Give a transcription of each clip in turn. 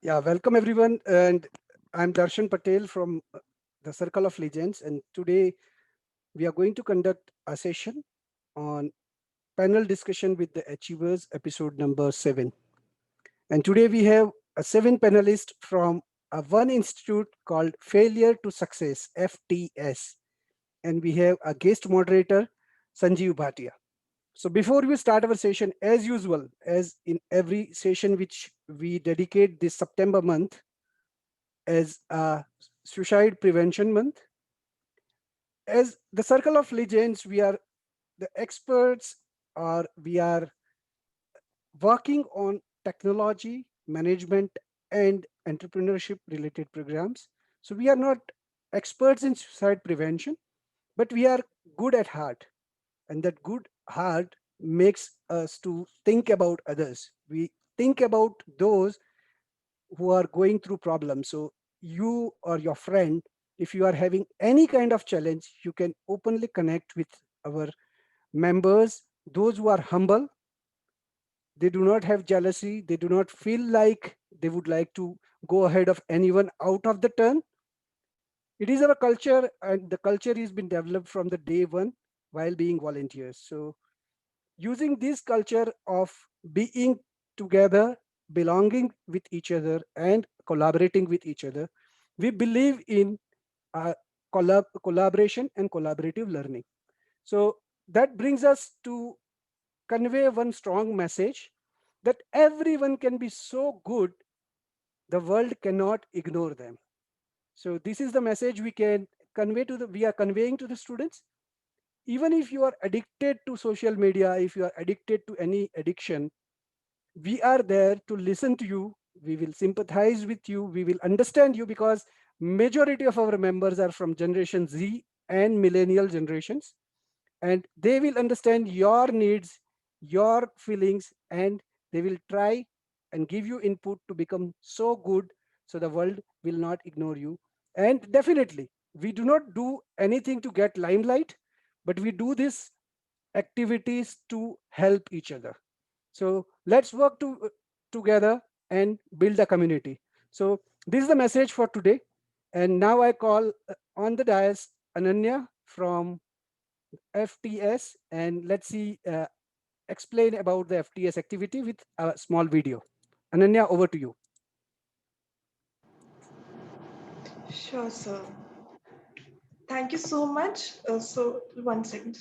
Yeah, welcome everyone. And I'm Darshan Patel from the Circle of Legends. And today we are going to conduct a session on panel discussion with the Achievers, episode number 7. And today we have a 7 panelists from a one institute called Failure to Success, FTS. And we have a guest moderator, Sanjeev Bhatia. So before we start our session, as usual, as in every session which we dedicate this September month, as a suicide prevention month. As the Circle of Legends, we are the experts, or we are working on technology, management, and entrepreneurship related programs. So we are not experts in suicide prevention, but we are good at heart. And that good heart makes us to think about others. We think about those who are going through problems. So you or your friend, if you are having any kind of challenge, you can openly connect with our members, those who are humble. They do not have jealousy. They do not feel like they would like to go ahead of anyone out of the turn. It is our culture, and the culture has been developed from the day one while being volunteers. So using this culture of being together, belonging with each other, and collaborating with each other, we believe in collaboration and collaborative learning. So that brings us to convey one strong message that everyone can be so good, the world cannot ignore them. So this is the message we are conveying to the students. Even if you are addicted to social media, if you are addicted to any addiction, we are there to listen to you. We will sympathize with you. We will understand you, because majority of our members are from generation Z and millennial generations, and they will understand your needs, your feelings, and they will try and give you input to become so good, so the world will not ignore you. And definitely, we do not do anything to get limelight, but we do this activities to help each other. So let's work together and build a community. So this is the message for today. And now I call on the dais Ananya from FTS, and let's see, explain about the FTS activity with a small video. Ananya, over to you. Sure, sir. Thank you so much. One second.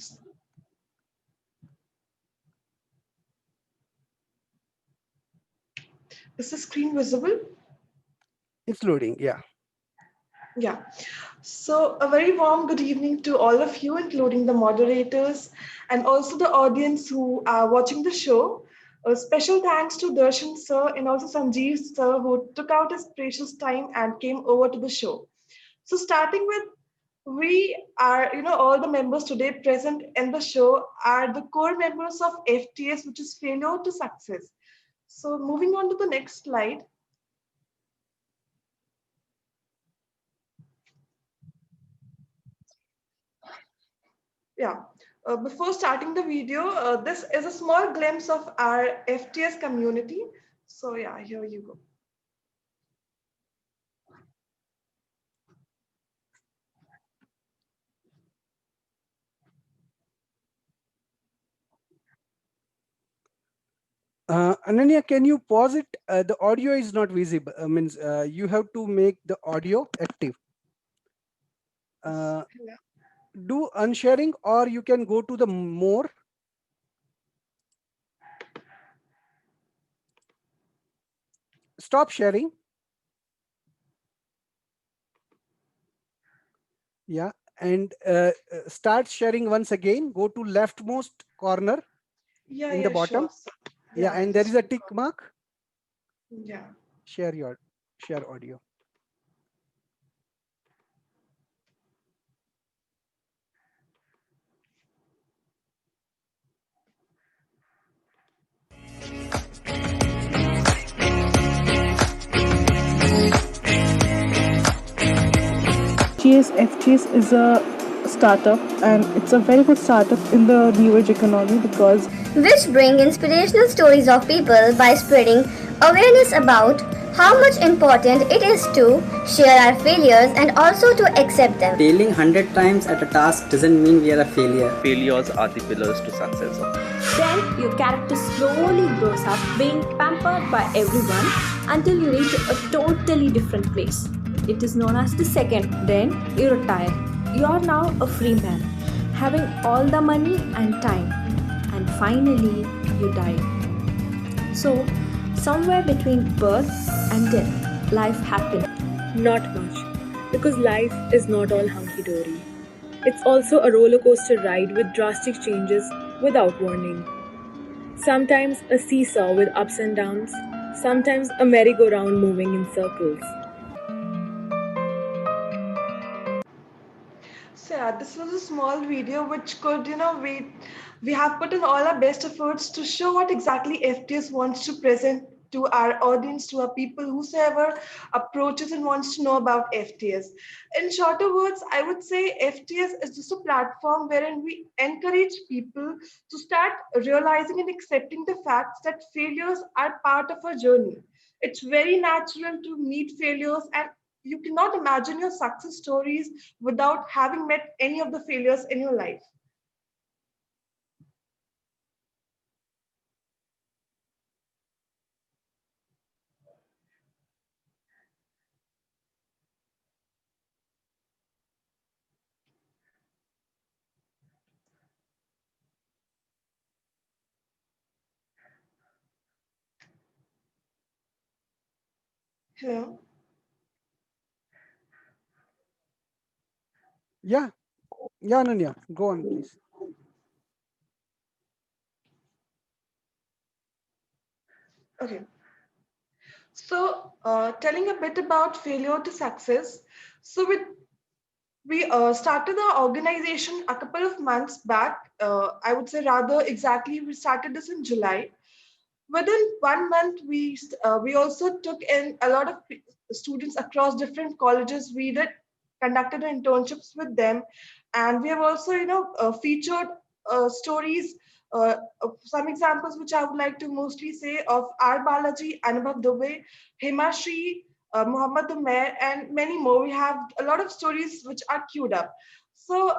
Is the screen visible? It's loading. Yeah. Yeah. So, a very warm good evening to all of you, including the moderators and also the audience who are watching the show. A special thanks to Darshan sir and also Sanjeev sir who took out his precious time and came over to the show. So, starting with we are, all the members today present in the show are the core members of FTS, which is Failure to Success. So, moving on to the next slide. Yeah. Before starting the video, this is a small glimpse of our FTS community. So, yeah, here you go. Ananya, can you pause it? The audio is not visible. Means you have to make the audio active. Uh, Yeah. do unsharing, or you can go to the more. Stop sharing. Yeah. And start sharing once again. Go to leftmost corner Yeah, in the yeah, sure. bottom. So, Yeah. yeah, I'll And there is just a click tick on. mark. Yeah. Share audio. FGS is a startup, and it's a very good startup in the new age economy because which bring inspirational stories of people by spreading awareness about how much important it is to share our failures and also to accept them. Failing 100 times at a task doesn't mean we are a failure. Failures are the pillars to success. Then your character slowly grows up, being pampered by everyone until you reach a totally different place. It is known as the second. Then you retire. You are now a free man, having all the money and time. And finally, you die. So, somewhere between birth and death, life happened. Not much, because life is not all hunky dory. It's also a roller coaster ride with drastic changes without warning. Sometimes a seesaw with ups and downs, sometimes a merry-go-round moving in circles. So yeah, this was a small video which could, we have put in all our best efforts to show what exactly FTS wants to present to our audience, to our people, whosoever approaches and wants to know about FTS. In shorter words, I would say FTS is just a platform wherein we encourage people to start realizing and accepting the facts that failures are part of our journey. It's very natural to meet failures, and you cannot imagine your success stories without having met any of the failures in your life. Hello. Yeah, yeah, Ananya, go on, please. Okay. So, telling a bit about failure to success. So, we started our organization a couple of months back. I would say rather exactly, we started this in July. Within 1 month, we also took in a lot of students across different colleges. We did conducted internships with them, and we have also featured stories. Some examples which I would like to mostly say of R. Balaji, Anubhav Dubey, Himashri, Muhammad Umair, and many more. We have a lot of stories which are queued up. So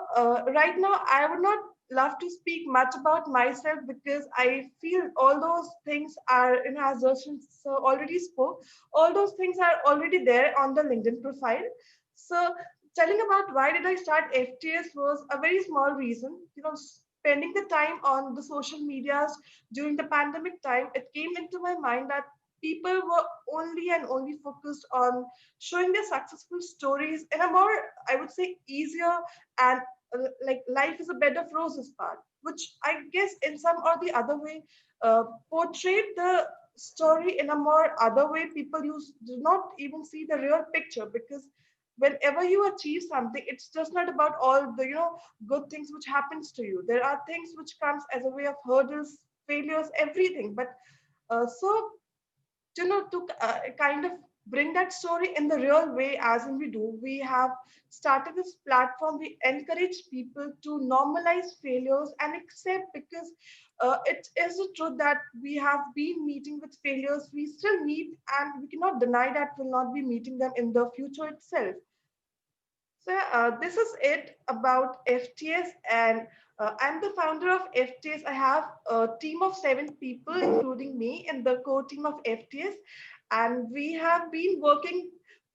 right now, I would not love to speak much about myself because I feel all those things are, as Darshan already spoke, all those things are already there on the LinkedIn profile. So telling about why did I start FTS was a very small reason. Spending the time on the social medias during the pandemic time, it came into my mind that people were only and only focused on showing their successful stories in a more, I would say, easier and like life is a bed of roses part, which I guess in some or the other way portrayed the story in a more other way. People do not even see the real picture, because whenever you achieve something, it's just not about all the good things which happens to you. There are things which comes as a way of hurdles, failures, everything. But so to kind of bring that story in the real way, as in we do, we have started this platform. We encourage people to normalize failures and accept, because it is the truth that we have been meeting with failures. We still meet, and we cannot deny that we'll not be meeting them in the future itself. So this is it about FTS, and I'm the founder of FTS. I have a team of 7 people, including me, in the core team of FTS, and we have been working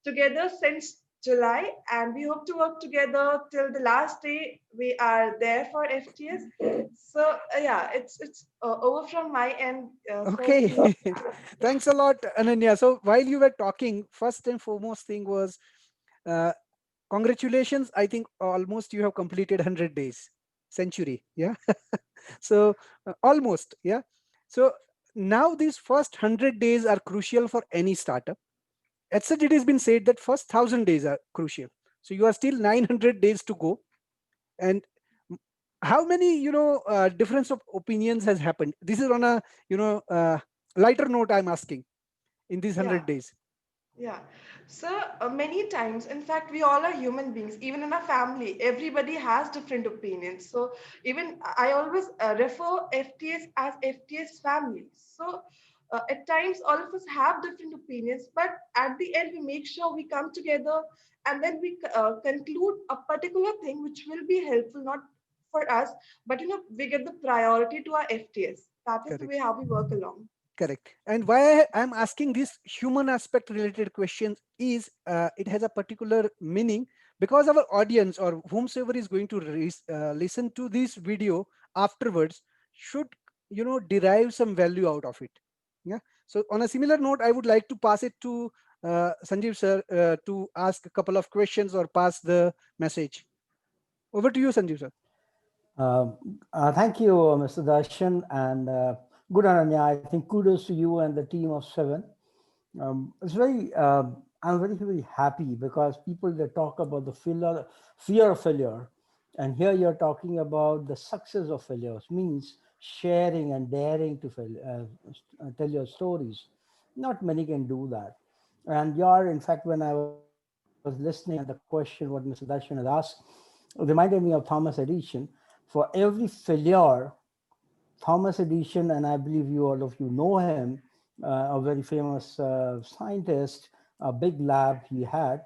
together since July, and we hope to work together till the last day we are there for FTS. So yeah, it's over from my end. Okay, thanks a lot, Ananya. So while you were talking, first and foremost thing was, uh, congratulations. I think almost you have completed 100 days, century. Yeah. So almost, yeah. So now these first 100 days are crucial for any startup. As such, it has been said that first 1,000 days are crucial. So you are still 900 days to go. And how many difference of opinions has happened? This is on a lighter note I'm asking, in these 100 yeah. days. Yeah. So many times, in fact, we all are human beings. Even in a family, everybody has different opinions. So even I always refer FTS as FTS family. So At times, all of us have different opinions, but at the end, we make sure we come together and then we conclude a particular thing which will be helpful, not for us, but we get the priority to our FTS. That is the Correct. way how we work along. Correct. And why I'm asking this human aspect related questions is it has a particular meaning because our audience or whomsoever is going to listen to this video afterwards should derive some value out of it. Yeah. So on a similar note, I would like to pass it to Sanjeev sir to ask a couple of questions or pass the message. Over to you, Sanjeev sir. Thank you, Mr. Darshan, and good Ananya. I think kudos to you and the team of 7. It's very, I'm very, very happy because people, they talk about the fear of failure. And here you're talking about the success of failures, means sharing and daring to tell your stories. Not many can do that. And you're, in fact, when I was listening and the question what Mr. Darshan has asked, reminded me of Thomas Edison. For every failure, Thomas Edison, and I believe you all of you know him, a very famous scientist, a big lab he had,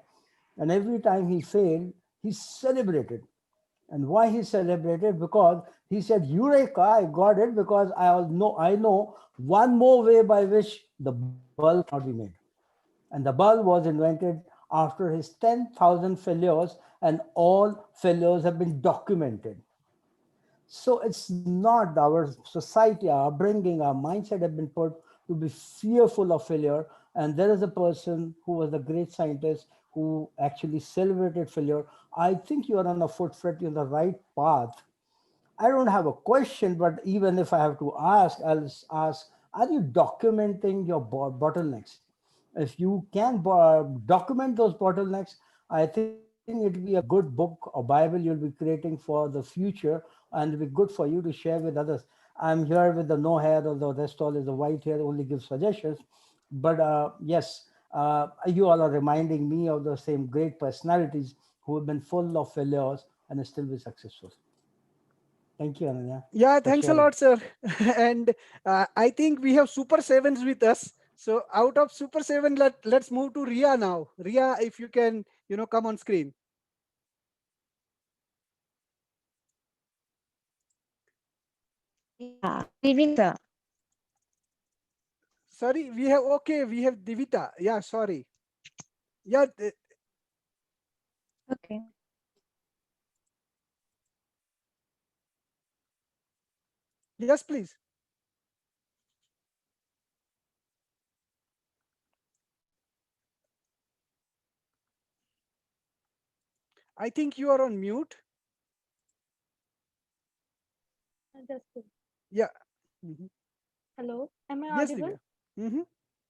and every time he failed, he celebrated. And why he celebrated? Because he said, "Eureka! I got it because I know one more way by which the bulb cannot be made." And the bulb was invented after his 10,000 failures, and all failures have been documented. So it's not our society, our upbringing, our mindset have been put to be fearful of failure. And there is a person who was a great scientist who actually celebrated failure. I think you are on a footprint in the right path. I don't have a question, but even if I have to ask, I'll ask, are you documenting your bottlenecks? If you can document those bottlenecks, I think it'll be a good book or Bible you'll be creating for the future, and it'll be good for you to share with others. I'm here with the no hair, or the rest all is the white hair, only give suggestions. But yes, you all are reminding me of the same great personalities who have been full of failures and still be successful. Thank you, Ananya. Yeah, for thanks a sharing. lot, sir. And I think we have Super Sevens with us. So out of Super Seven, let's move to Ria now. Ria, if you can, come on screen. Yeah, good evening, sir. Sorry, we have Divita. Yeah, sorry. Yeah, Okay. yes, please. I think you are on mute. Just Yeah. Mhm. hello, am I Yes, audible? Divya. Mm-hmm.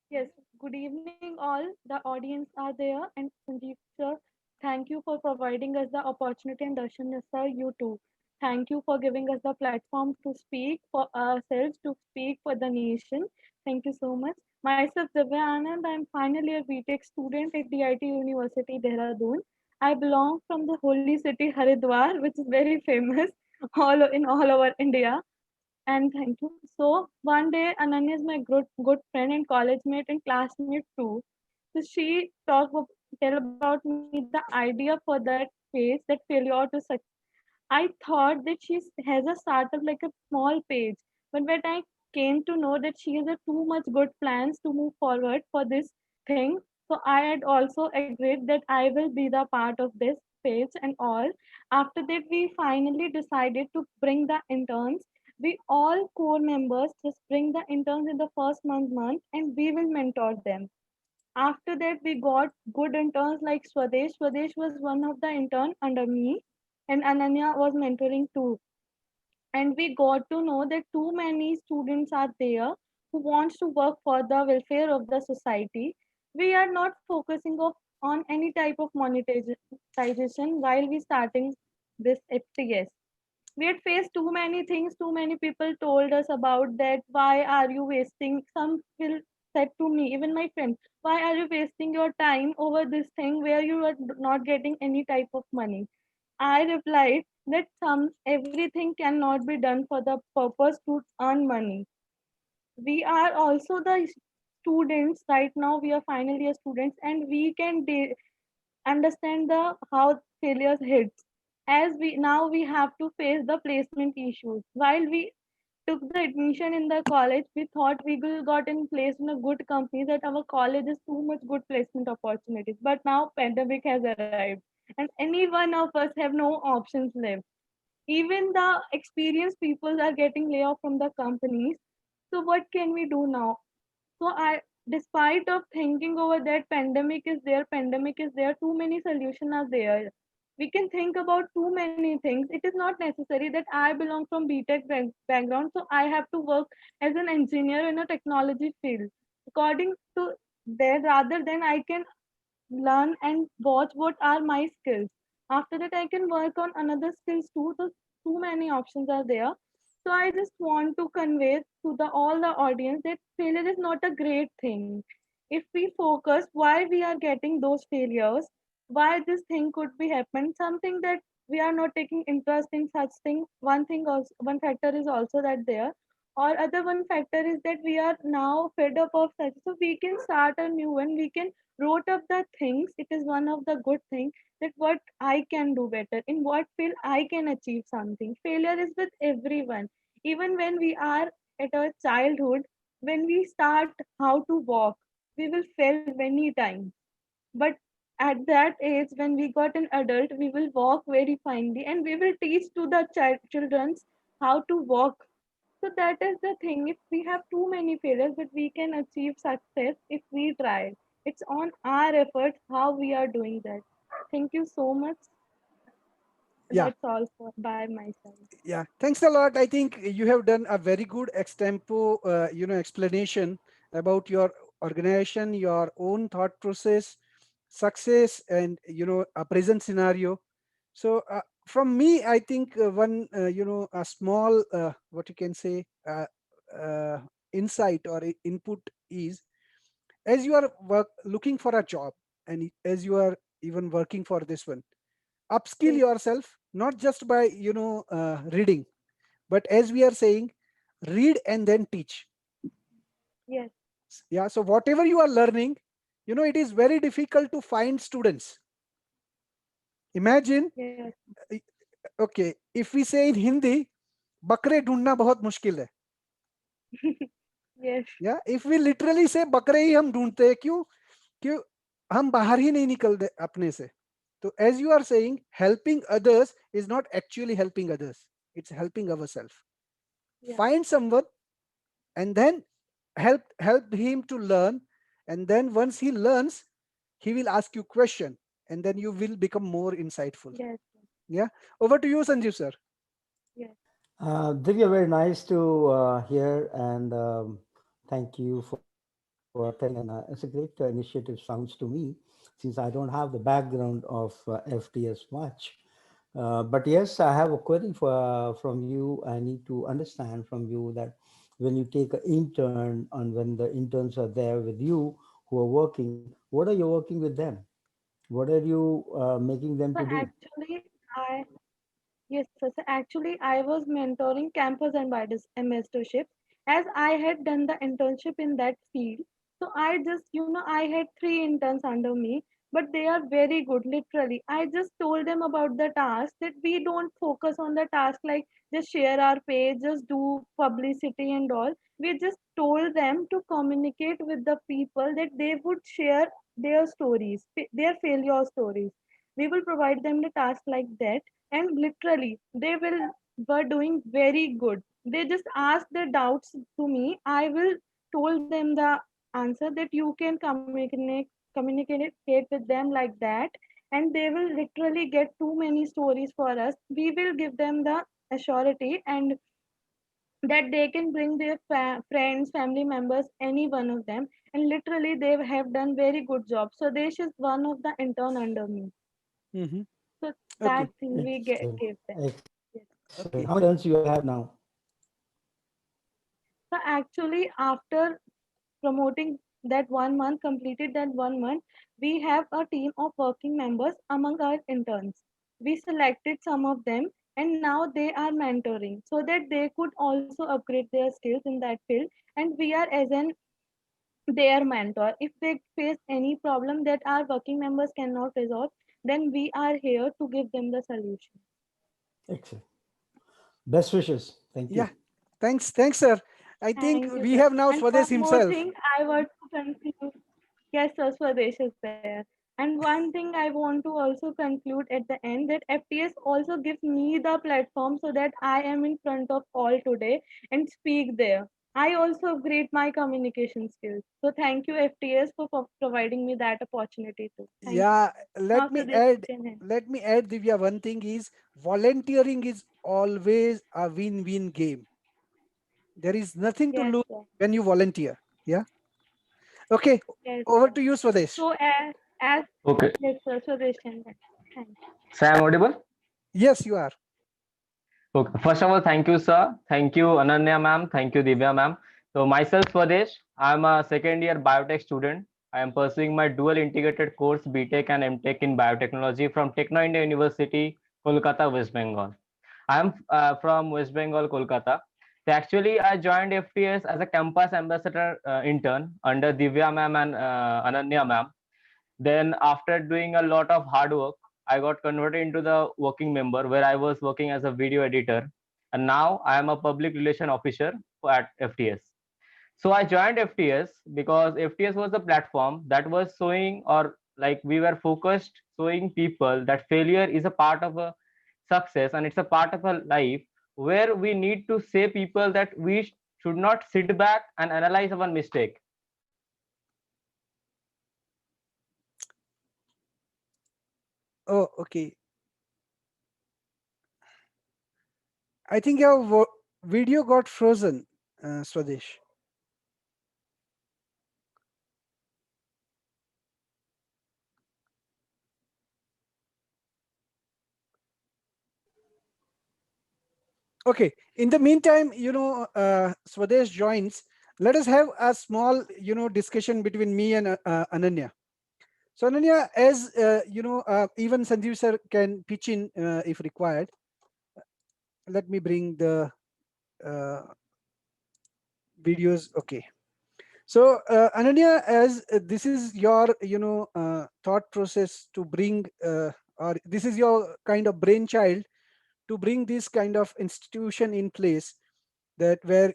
Yes. Good evening, all. The audience are there, and Sanjeev sir, thank you for providing us the opportunity, and Darshan sir, you too. Thank you for giving us the platform to speak for ourselves, to speak for the nation. Thank you so much. Myself, Divya Anand. I'm final year BTech student at DIT University, Dehradun. I belong from the holy city Haridwar, which is very famous all over India. And thank you. So one day Ananya is my good friend and college mate and classmate too. So she tell about me the idea for that phase, that failure to success. I thought that she has a startup like a small page, but when I came to know that she has a too much good plans to move forward for this thing, so I had also agreed that I will be the part of this page and all. After that, we finally decided to bring the interns. We all core members just bring the interns in the first month, and we will mentor them. After that, we got good interns like Swadesh. Swadesh was one of the intern under me, and Ananya was mentoring too. And we got to know that too many students are there who wants to work for the welfare of the society. We are not focusing on any type of monetization while we starting this FTS. We had faced too many things. Too many people told us about that. Why are you wasting? Some will said to me, even my friend, why are you wasting your time over this thing where you are not getting any type of money? I replied that everything cannot be done for the purpose to earn money. we are also the students right now. We are final year students, and we can understand the how failures hits. As we have to face the placement issues. While we took the admission in the college, we thought we will got in place in a good company, that our college is too much good placement opportunities. But now pandemic has arrived, and any one of us have no options left. Even the experienced people are getting layoff from the companies. So what can we do now? So I, despite of thinking over that pandemic is there, too many solutions are there. We can think about too many things. It is not necessary that I belong from BTech background, so I have to work as an engineer in a technology field. According to there, rather than I can learn and watch what are my skills. After that, I can work on another skills too. So too many options are there. So I just want to convey to the all the audience that failure is not a great thing. If we focus why we are getting those failures, why this thing could be happen, something that we are not taking interest in such thing. One thing also, one factor is also that there, or other one factor is that we are now fed up of such. So we can start a new one. We can wrote up the things. It is one of the good things that what I can do better, in what field I can achieve something. Failure is with everyone. Even when we are at our childhood, when we start how to walk, we will fail many times. But at that age, when we got an adult, we will walk very finely, and we will teach to the childrens how to walk. So that is the thing. If we have too many failures, but we can achieve success if we try. It's on our efforts how we are doing that. Thank you so much. Yeah, That's all by my side. yeah. Thanks a lot. I think you have done a very good extempo, explanation about your organization, your own thought process, success, and a present scenario. So from me, I think one a small what you can say uh, insight or input is, as you are looking for a job, and as you are even working for this one, upskill Yes, yourself, not just by reading, but as we are saying, read and then teach. yes, Yeah, so whatever you are learning, it is very difficult to find students. Imagine, yes, uh, okay, if we say in Hindi, बकरे ढूंढना बहुत मुश्किल है. yes, या if we literally से बकरे ही हम ढूंढते हैं, क्यों? क्यों? हम बाहर ही नहीं निकलते अपने से. तो as you are saying, helping others is not actually helping others, it's helping ourself. yeah, Find someone and then help him to learn, and then once he learns, he will ask you question, and then you will become more insightful. yes, Yeah, over to you, Sanjeev sir. yes, Divya, very nice to hear, and thank you for telling us. And it's a great initiative, sounds to me, since I don't have the background of FTS much. But yes, I have a query from you. I need to understand from you that when you take an intern and when the interns are there with you who are working, what are you working with them? What are you making them so to do? actually I Yes, sir. So actually, I was mentoring campus ambassadorships, as I had done the internship in that field. So I just, I had three interns under me, but they are very good, literally. I just told them about the task, that we don't focus on the task like just share our page, just do publicity and all. We just told them to communicate with the people, that they would share their stories, their failure stories. We will provide them the task like that, and literally they will were doing very good. They just ask their doubts to me. I will told them the answer, that you can communicate with them like that, and they will literally get too many stories for us. We will give them the assurity, and that they can bring their friends, family members, any one of them, and literally they have done very good job. So this is one of the intern under me. Hmm. So Okay, that thing we Excellent. gave them. Yes. Excellent. How okay. many turns you have now? So actually, after promoting that 1 month, completed that 1 month, we have a team of working members among our interns. We selected some of them, and now they are mentoring so that they could also upgrade their skills in that field, and we are as an their mentor. If they face any problem that our working members cannot resolve, then we are here to give them the solution. Excellent. Best wishes. Thank Yeah, you. thanks, sir. I think Thank you, we sir. have now And one Swadesh more himself. thing I want to conclude. Yes, sir, Swadesh is there. And one thing I want to also conclude at the end, that FTS also gives me the platform so that I am in front of all today and speak there. I also upgrade my communication skills. So thank you, FTS, for providing me that opportunity too. Thank you. Yeah, Now, let me Swadesh, you add, can end. Divya, one thing is volunteering is always a win-win game. There is nothing to Yes, lose sir. when you volunteer. Yeah. Okay. Yes, Over sir. to you, Swadesh. So as Okay. yes, sir, Swadesh can end. Thank you. So I'm audible? Yes, you are. Okay. First of all, thank you, sir. Thank you, Ananya ma'am. Thank you, Divya ma'am. So myself, Swadesh. I'm a second year biotech student. I am pursuing my dual integrated course BTech and MTech in biotechnology from Techno India University, Kolkata, West Bengal. I am from West Bengal, Kolkata. So actually, I joined FTS as a campus ambassador intern under Divya ma'am and Ananya ma'am. Then after doing a lot of hard work, I got converted into the working member where I was working as a video editor. And now I am a public relation officer at FTS. So I joined FTS because FTS was the platform that was showing, or like we were focused showing people that failure is a part of a success and it's a part of a life, where we need to say people that we should not sit back and analyze our mistake. Oh, okay. I think your video got frozen, Swadesh. Okay. In the meantime, Swadesh joins. Let us have a small, discussion between me and Ananya. So Ananya, as even Sanjeev sir can pitch in if required. Let me bring the uh, videos. Okay. So Ananya, as this is your thought process to bring, or this is your kind of brainchild to bring this kind of institution in place, that where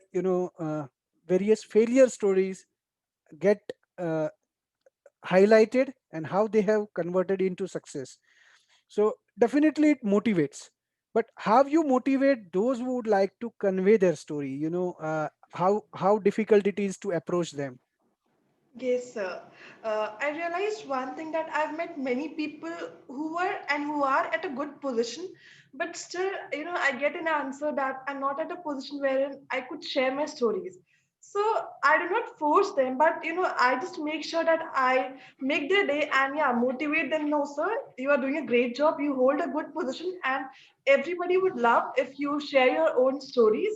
various failure stories get uh, highlighted and how they have converted into success. So definitely it motivates. But how you motivate those who would like to convey their story? How difficult it is to approach them. Yes, sir. I realized one thing, that I've met many people who were and who are at a good position, but still, I get an answer that I'm not at a position wherein I could share my stories. So I do not force them, but I just make sure that I make their day and yeah, motivate them. No, sir, you are doing a great job. You hold a good position, and everybody would love if you share your own stories.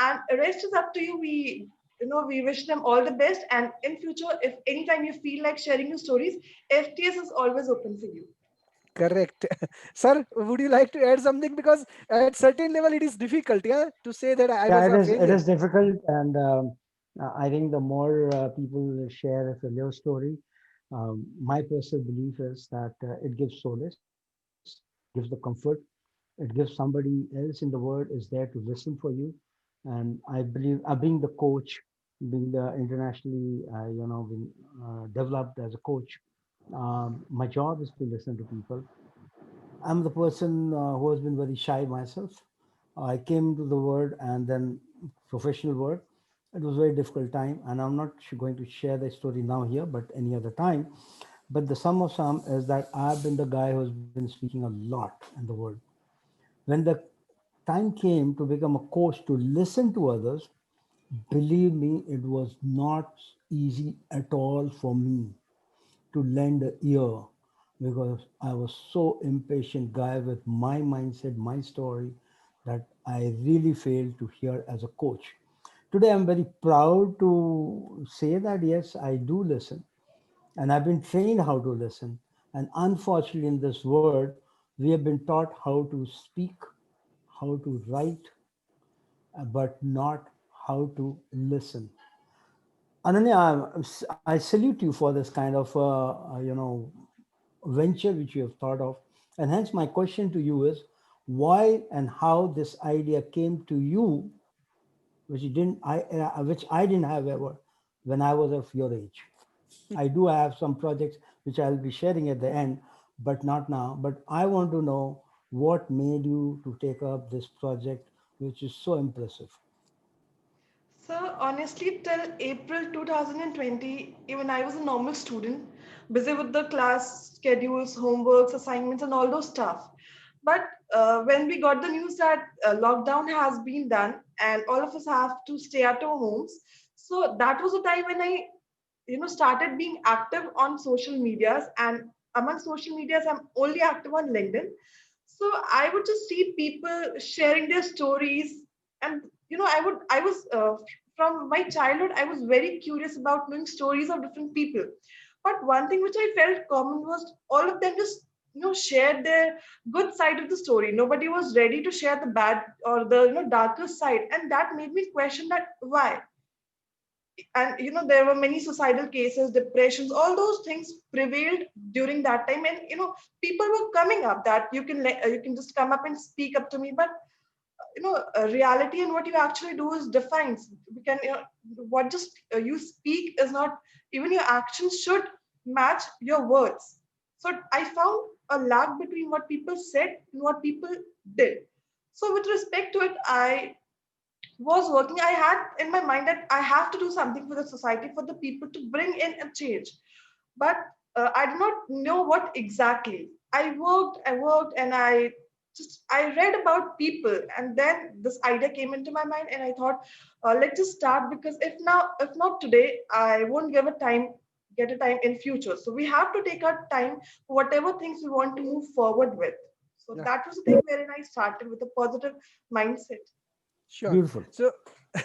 And the rest is up to you. We wish them all the best, and in future, if anytime you feel like sharing your stories, FTS is always open for you. Correct. Sir, would you like to add something? Because at certain level, it is difficult, yeah, to say that I Yeah, was a it failure. is difficult, and I think the more people share a failure story, my personal belief is that it gives solace, gives the comfort, it gives somebody else in the world is there to listen for you. And I believe, being the coach, being the internationally being developed as a coach, my job is to listen to people. I'm the person who has been very shy myself. I came to the world and then professional world. It was a very difficult time, and I'm not going to share the story now here, but any other time. But the sum of sum is that I've been the guy who's been speaking a lot in the world. When the time came to become a coach to listen to others, believe me, it was not easy at all for me to lend an ear, because I was so impatient guy with my mindset, my story, that I really failed to hear as a coach. Today, I'm very proud to say that yes, I do listen, and I've been trained how to listen. And unfortunately, in this world, we have been taught how to speak, how to write, but not how to listen. Ananya, I salute you for this kind of venture which you have thought of, and hence my question to you is why and how this idea came to you, which I didn't have ever when I was of your age. I do have some projects which I'll be sharing at the end, but not now. But I want to know what made you to take up this project, which is so impressive. So honestly, till April 2020, even I was a normal student, busy with the class schedules, homeworks, assignments, and all those stuff. But when we got the news that lockdown has been done and all of us have to stay at our homes, so that was the time when I, started being active on social medias. And among social medias, I'm only active on LinkedIn. So I would just see people sharing their stories, and I was from my childhood, I was very curious about knowing stories of different people. But one thing which I felt common was all of them just shared their good side of the story. Nobody was ready to share the bad or the darker side, and that made me question that why. And there were many suicidal cases, depressions, all those things prevailed during that time. And people were coming up that you can just come up and speak up to me. But reality and what you actually do is defined. We can what just you speak is not, even your actions should match your words. So I found a lag between what people said and what people did. So with respect to it, I was working, I had in my mind that I have to do something for the society, for the people, to bring in a change. But I did not know what exactly. I worked, and I read about people, and then this idea came into my mind, and I thought, let's just start, because if not today, I won't get a time in future. So we have to take our time for whatever things we want to move forward with. So Yeah, that was the thing wherein I started with a positive mindset. sure. Beautiful. So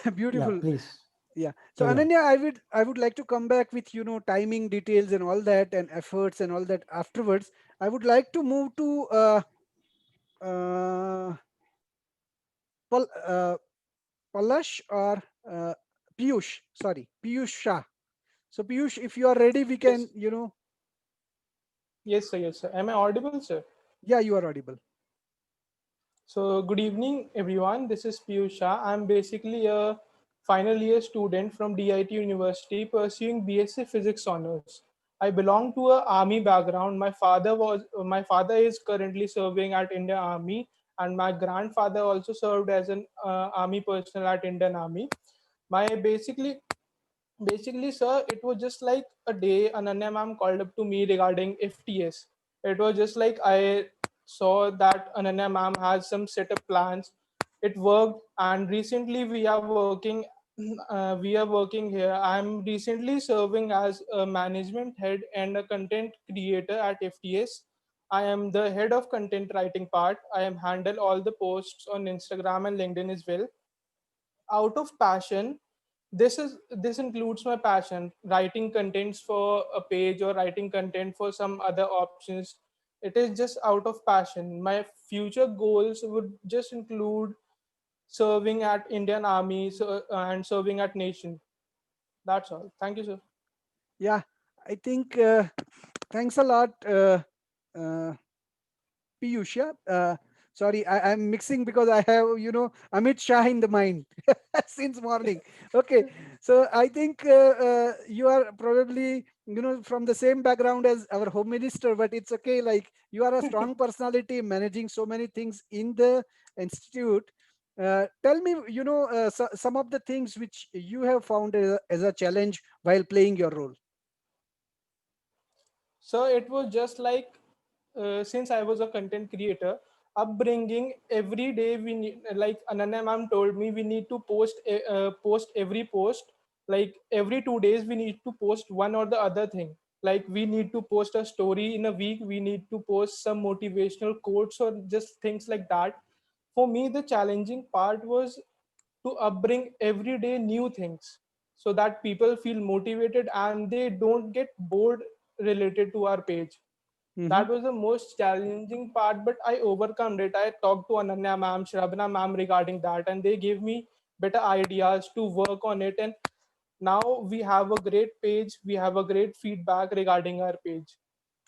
Yeah, beautiful. please Yeah. So carry on. Ananya, I would like to come back with timing details and all that and efforts and all that afterwards. I would like to move to uh, Pal, Palash or Piyush. Sorry, Piyush Shah. So Piyush, if you are ready, we Yes, can yes, sir. Am I audible, sir? yeah, you are audible. So, good evening, everyone. This is Piyush Shah. I'm basically a final year student from DIT University pursuing BSc Physics honors. I belong to a army background. My father is currently serving at Indian Army, and my grandfather also served as an army personnel at Indian Army. My basically, sir, it was just like a day Ananya ma'am called up to me regarding FTS. It was just like I saw that Ananya ma'am has some setup plans. It worked, and recently we are working. We are working here. I'm recently serving as a management head and a content creator at FTS. I am the head of content writing part. I am handle all the posts on Instagram and LinkedIn as well. Out of passion, this includes my passion, writing contents for a page or writing content for some other options. It is just out of passion. My future goals would just include serving at Indian Army, and serving at nation. That's all. Thank you, sir. Yeah, I think thanks a lot, uh, Piyush. Yeah. Sorry, I'm mixing because I have, Amit Shah in the mind since morning. Okay. So I think you are probably, from the same background as our home minister, but it's okay. Like you are a strong personality managing so many things in the institute. Tell me, some of the things which you have found as a challenge while playing your role. So it was just like, since I was a content creator, upbringing every day we need, like Ananya ma'am told me, we need to post every post, like every 2 days we need to post one or the other thing. Like we need to post a story in a week, we need to post some motivational quotes or just things like that. For me, the challenging part was to upbring everyday new things so that people feel motivated and they don't get bored related to our page. That was the most challenging part, but I overcome it. I talked to Ananya ma'am, Shrabana ma'am regarding that, and they gave me better ideas to work on it. And now we have a great page. We have a great feedback regarding our page.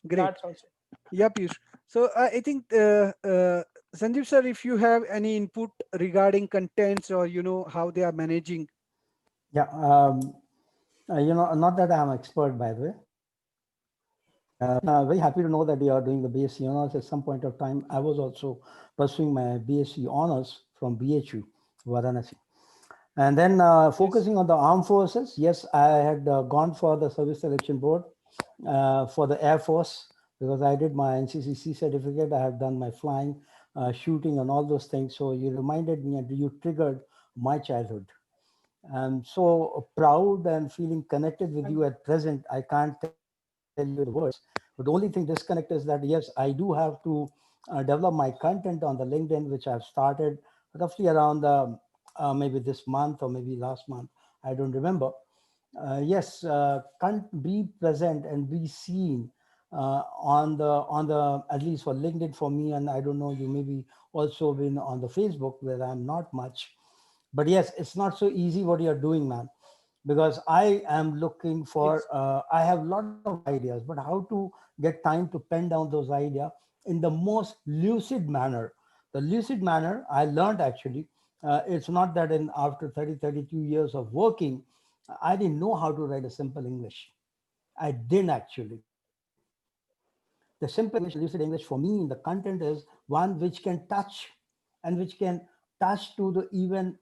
Great. That's also. Yeah, Piyush. So I think Sanjeev sir, if you have any input regarding contents or how they are managing. Yeah, not that I'm an expert, by the way. Very happy to know that you are doing the BSc honors. At some point of time, I was also pursuing my BSc honors from BHU, Varanasi. And then focusing on the armed forces, yes, I had gone for the Service Selection Board for the Air Force, because I did my NCCC certificate. I have done my flying, shooting and all those things. So you reminded me and you triggered my childhood. I'm so proud and feeling connected with you at present. I can't tell you the words, but the only thing disconnect is that, yes, I do have to develop my content on the LinkedIn, which I've started roughly around maybe this month or maybe last month. I don't remember. Yes, can't be present and be seen on the at least for LinkedIn for me, and I don't know, you maybe also been on the Facebook where I'm not much, but yes, it's not so easy what you're doing, man, because I am looking for I have a lot of ideas, but how to get time to pen down those ideas in the most lucid manner. The lucid manner I learned actually, it's not that in after 32 years of working, I didn't know how to write a simple English. I didn't actually. The simple English, lucid English for me in the content is one which can touch and which can touch to the even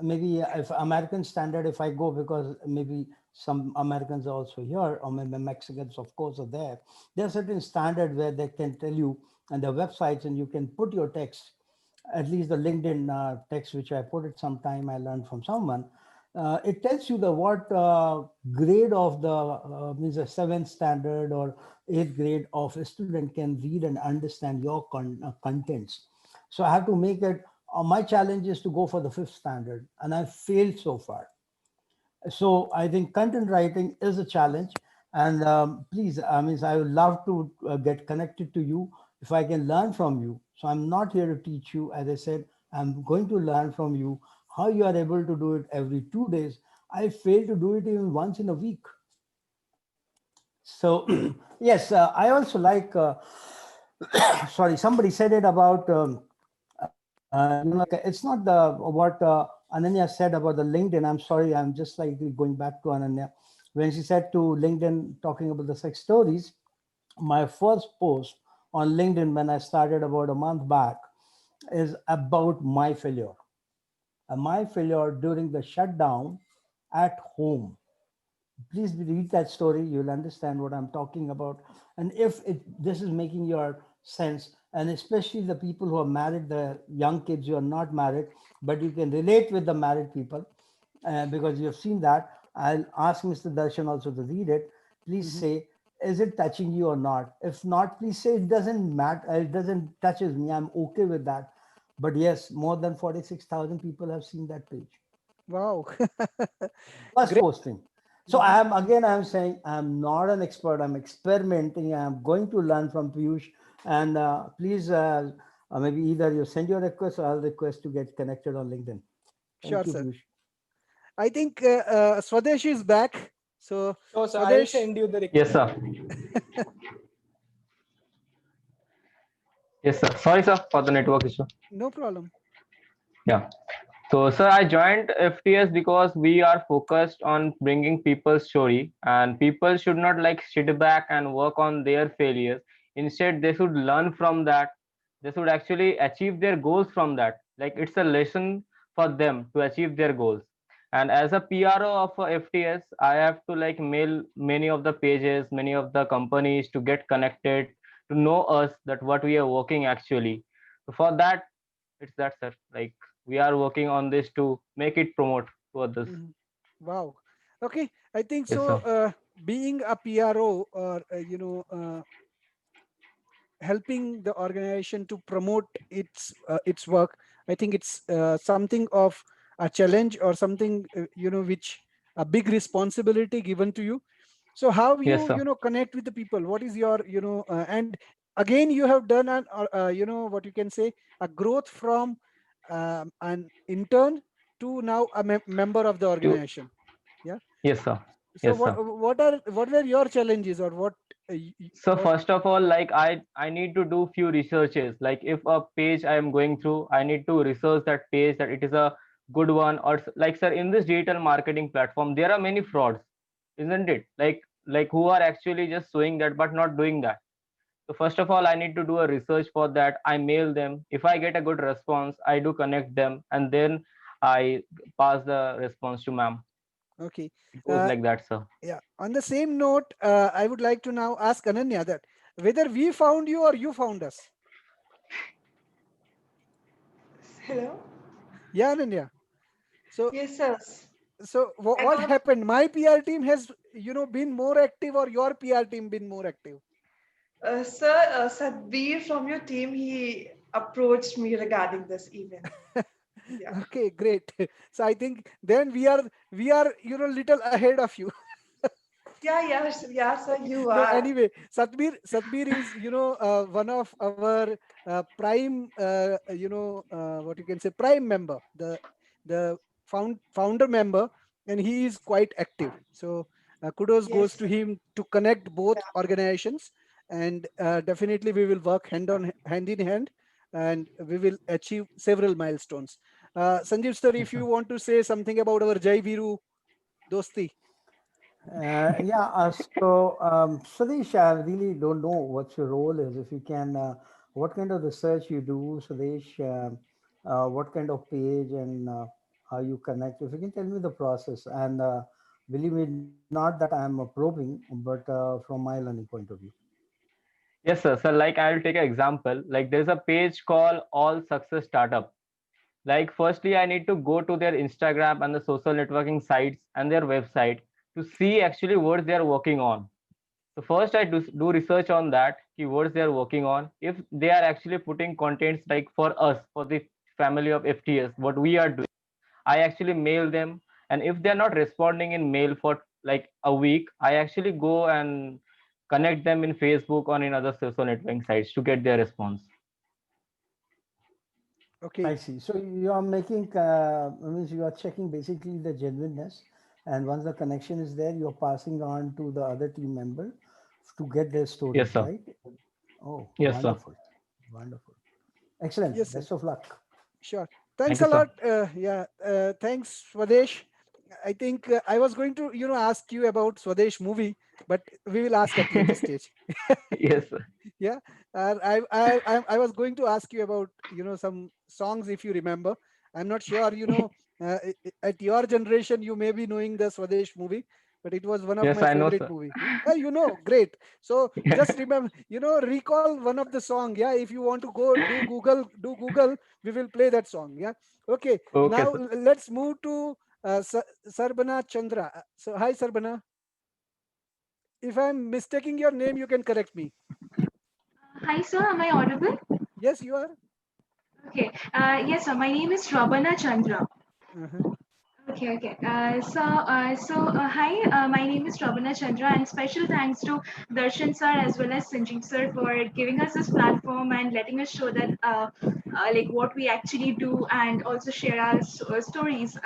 maybe if American standard, if I go, because maybe some Americans are also here, or maybe Mexicans, of course, are there. There's certain standard where they can tell you, and the websites, and you can put your text, at least the LinkedIn text, which I put it sometime, I learned from someone. It tells you the what grade of the means a 7th standard or 8th grade of a student can read and understand your contents. So I have to make it, my challenge is to go for the 5th standard, and I failed so far. So I think content writing is a challenge, and please, I would love to get connected to you if I can learn from you. So I'm not here to teach you. As I said, I'm going to learn from you how you are able to do it every 2 days. I fail to do it even once in a week. So yes, I also like, sorry, somebody said it about, it's not the what Ananya said about the LinkedIn. I'm sorry, I'm just like going back to Ananya. When she said to LinkedIn, talking about the sex stories, my first post on LinkedIn when I started about a month back is about my failure. My failure during the shutdown at home. Please read that story. You'll understand what I'm talking about. And if this is making your sense, and especially the people who are married, the young kids who are not married, but you can relate with the married people because you've seen that. I'll ask Mr. Darshan also to read it. Please say, is it touching you or not? If not, please say it doesn't matter. It doesn't touches me. I'm okay with that. But yes, more than 46,000 people have seen that page. Wow. First posting. So I'm saying I'm not an expert. I'm experimenting. I'm going to learn from Piyush. And please, maybe either you send your request or I'll request to get connected on LinkedIn. Sure, you, sir. Piyush. I think Swadesh is back. So, sir, I'll send you the request. Yes, sir. Yes, sir. Sorry, sir, for the network issue. No problem. Yeah. So, sir, I joined FTS because we are focused on bringing people's story, and people should not like sit back and work on their failures. Instead, they should learn from that. They should actually achieve their goals from that. Like it's a lesson for them to achieve their goals. And as a PRO of FTS, I have to like mail many of the pages, many of the companies to get connected, to know us that what we are working actually. So for that, it's that, sir. Like we are working on this to make it promote to others. Wow. Okay. I think Yes, so. Being a PRO or helping the organization to promote its work, I think it's something of a challenge or something which a big responsibility given to you. So how Yes, sir. connect with the people? What is your and again you have done an what you can say, a growth from an intern to now a member of the To organization. Yeah. yes, sir. So Yes, sir. what were your challenges, or what So what first of all, like I need to do few researches. Like if a page I am going through, I need to research that page that it is a good one, or like sir, in this digital marketing platform, there are many frauds, isn't it? Like who are actually just showing that but not doing that. So first of all, I need to do a research for that. I mail them. If I get a good response, I do connect them, and then I pass the response to ma'am. okay. It goes like that, sir. Yeah. On the same note, I would like to now ask Ananya that whether we found you or you found us. Hello. Yeah, Ananya. So Yes, sir. so I what got happened? My PR team has been more active, or your PR team been more active? Sir, Sadhbir from your team, he approached me regarding this event. Yeah. Okay, great. So I think then we are little ahead of you. Yeah, yeah, yeah, sir, you No, are. anyway, Satbir is one of our prime what you can say, prime member, the founder member, and he is quite active. So kudos goes Yes, to sir. him to connect both Yeah. organizations, and definitely we will work hand in hand, and we will achieve several milestones. Sanjeev sir, if Yes, you sir. want to say something about our Jai Viru Dosti. Yeah, so Sadish, I really don't know what your role is. If you can, what kind of research you do, Sadish, what kind of page and how you connect. If you can tell me the process, and believe me, not that I'm probing, but from my learning point of view. Yes, sir. So like I'll take an example. Like there's a page called All Success Startup. Like firstly, I need to go to their Instagram and the social networking sites and their website to see actually what they are working on. So first I do research on that, keywords they are working on. If they are actually putting contents like for us, for the family of FTS, what we are doing, I actually mail them. And if they're not responding in mail for like a week, I actually go and connect them in Facebook or in other social networking sites to get their response. Okay. I see. So you are making, means you are checking basically the genuineness, and once the connection is there, you're passing on to the other team member to get their Yes, stories, sir. right? Oh, Yes, sir. wonderful, wonderful, excellent. Yes, sir. Best of luck. Sure. Thank Thanks you, a sir. lot. Yeah. Thanks, Swadesh. I think I was going to, ask you about Swadesh movie, but we will ask at later stage. Yes, sir. Yeah. I was going to ask you about, some songs, if you remember. I'm not sure, at your generation, you may be knowing the Swadesh movie, but it was one of Yes, my I know, favorite sir. movie. Great. So just remember, recall one of the song. Yeah. If you want to go do Google, we will play that song. Yeah. Okay. Okay, Now sir. let's move to Sarbana Chandra. So hi, Sarbana. If I'm mistaking your name, you can correct me. Hi, sir. Am I audible? Yes, you are. Okay. Yes, sir. My name is Rabana Chandra. Uh-huh. Okay, okay. Hi. My name is Rabana Chandra, and special thanks to Darshan sir as well as Sanjeev sir for giving us this platform and letting us show that like what we actually do and also share our stories.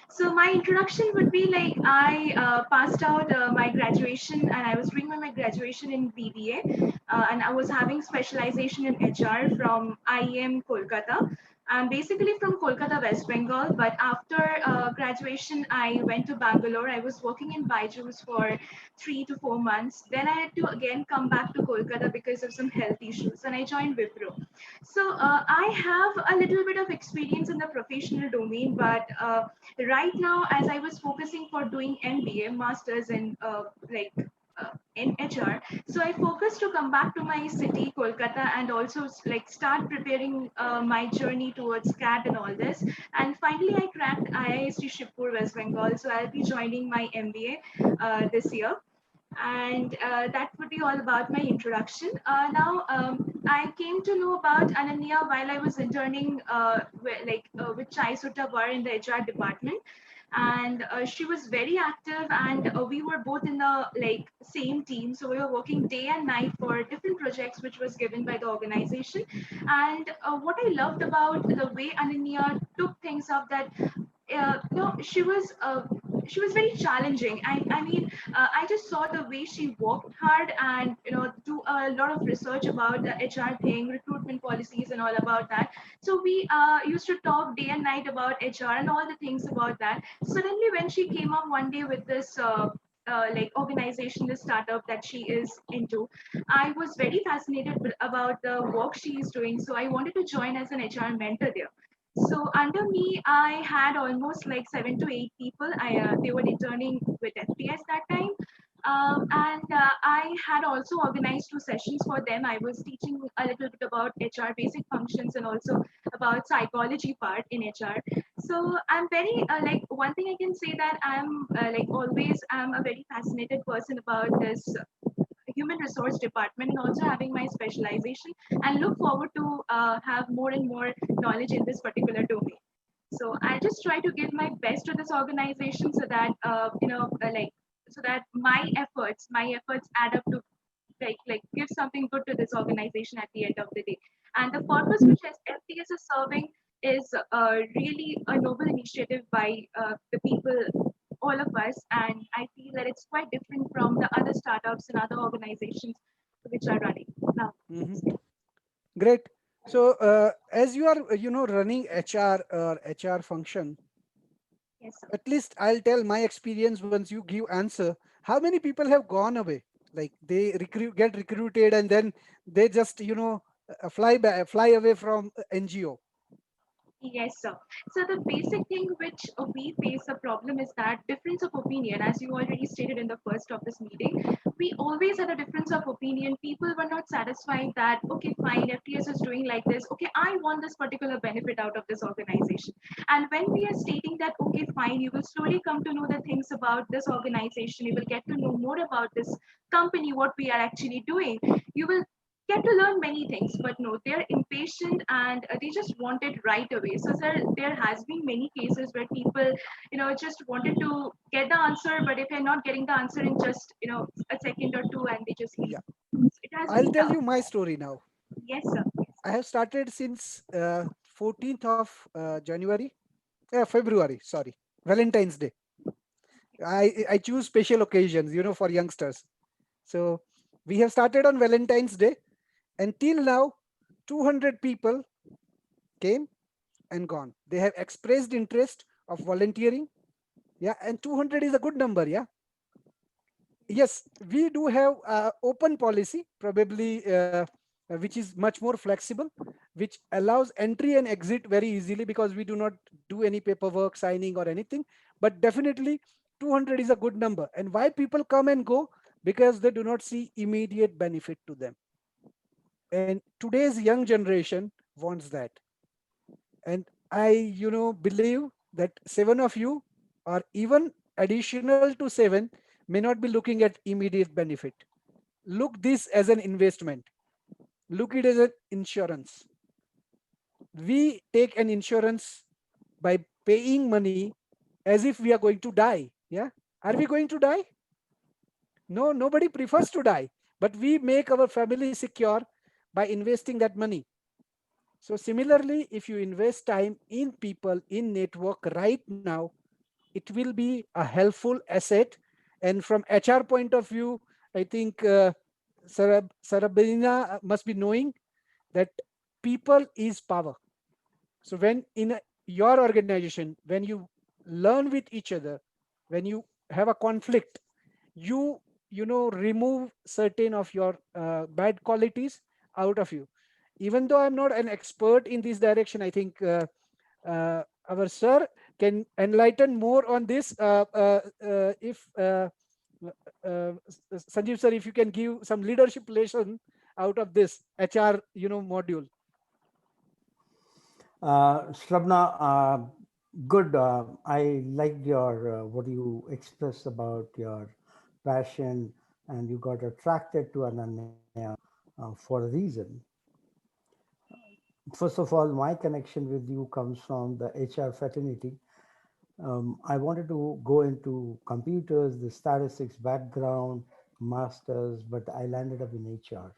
So my introduction would be like I passed out my graduation and I was doing my graduation in BBA and I was having specialization in HR from IEM Kolkata. I'm basically from Kolkata, West Bengal, but after graduation, I went to Bangalore. I was working in Byju's for 3 to 4 months. Then I had to again come back to Kolkata because of some health issues, and I joined Wipro. So I have a little bit of experience in the professional domain, but right now, as I was focusing for doing MBA, masters in in HR. So I focused to come back to my city, Kolkata, and also like start preparing my journey towards CAT and all this. And finally, I cracked IIST Shibpur, West Bengal. So I'll be joining my MBA this year. And that would be all about my introduction. I came to know about Ananya while I was interning with Chai Sutta Bar in the HR department. and she was very active, and we were both in the like same team, so we were working day and night for different projects which was given by the organization. And what I loved about the way Ananya took things up, that she was very challenging. I mean, I just saw the way she worked hard and do a lot of research about the HR thing, recruitment policies, and all about that. So we used to talk day and night about HR and all the things about that. Suddenly, when she came up one day with this. Like organization, this startup that she is into, I was very fascinated about the work she is doing. So I wanted to join as an HR mentor there. So under me, I had almost like 7 to 8 people. They were interning with FPS that time. And I had also organized 2 sessions for them. I was teaching a little bit about HR basic functions and also about psychology part in HR. So I'm very like, one thing I can say that I'm like always I'm a very fascinated person about this human resource department, and also having my specialization, and look forward to have more and more knowledge in this particular domain. So I just try to give my best to this organization, so that like, so that my efforts add up to like give something good to this organization at the end of the day. And the purpose which FTS is serving is really a noble initiative by the people, all of us, and I feel that it's quite different from the other startups and other organizations which are running now. Great. So as you are, running HR or HR function, yes, at least I'll tell my experience once you give answer. How many people have gone away? Like they get recruited and then they just, fly away from NGO. Yes, sir. So the basic thing which we face a problem is that difference of opinion, as you already stated in the first of this meeting, we always had a difference of opinion. People were not satisfied that, okay, fine, FTS is doing like this. Okay, I want this particular benefit out of this organization. And when we are stating that, okay, fine, you will slowly come to know the things about this organization. You will get to know more about this company, what we are actually doing. You will get to learn many things, but no, they're impatient, and they just want it right away. So sir, there has been many cases where people just wanted to get the answer, but if they're not getting the answer in just a second or two, and they just leave. It has I'll been tell tough. you my story now. Yes, sir. I have started since 14th of January, February, sorry, Valentine's Day. I choose special occasions, for youngsters. So we have started on Valentine's Day. Until now, 200 people came and gone. They have expressed interest of volunteering. Yeah, and 200 is a good number. Yeah. Yes, we do have open policy, probably, which is much more flexible, which allows entry and exit very easily, because we do not do any paperwork, signing or anything. But definitely 200 is a good number. And why people come and go? Because they do not see immediate benefit to them. And today's young generation wants that. And I, believe that 7 of you, or even additional to 7, may not be looking at immediate benefit. Look this as an investment. Look it as an insurance. We take an insurance by paying money as if we are going to die. Yeah. Are we going to die? No, nobody prefers to die, but we make our family secure by investing that money. So similarly, if you invest time in people, in network right now, it will be a helpful asset. And from HR point of view, I think Sarabina must be knowing that people is power. So when in your organization, when you learn with each other, when you have a conflict, you remove certain of your bad qualities out of you. Even though I'm not an expert in this direction, I think our sir can enlighten more on this. If Sanjeev sir, if you can give some leadership lesson out of this HR module. Shrabna, good. I liked your what you expressed about your passion, and you got attracted to Ananya for a reason. First of all, my connection with you comes from the HR fraternity. I wanted to go into computers, the statistics background, masters, but I landed up in HR.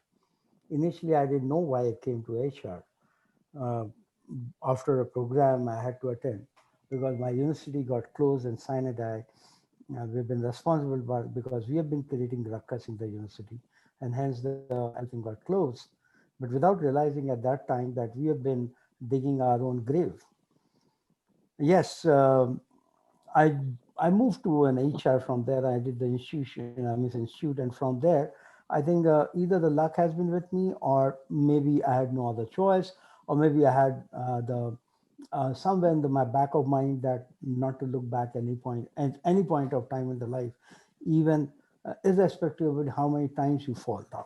Initially, I didn't know why I came to HR. Uh, After a program I had to attend, because my university got closed in Sinai. We've been responsible because we have been creating ruckus in the university, and hence everything got closed. But without realizing at that time that we have been digging our own grave. Yes, I I moved to an HR. From there, I did the institution, I mean institute, and from there, I think either the luck has been with me, or maybe I had no other choice, or maybe I had the somewhere in my back of mind that not to look back any point at any point of time in the life, even irrespective of how many times you fall down.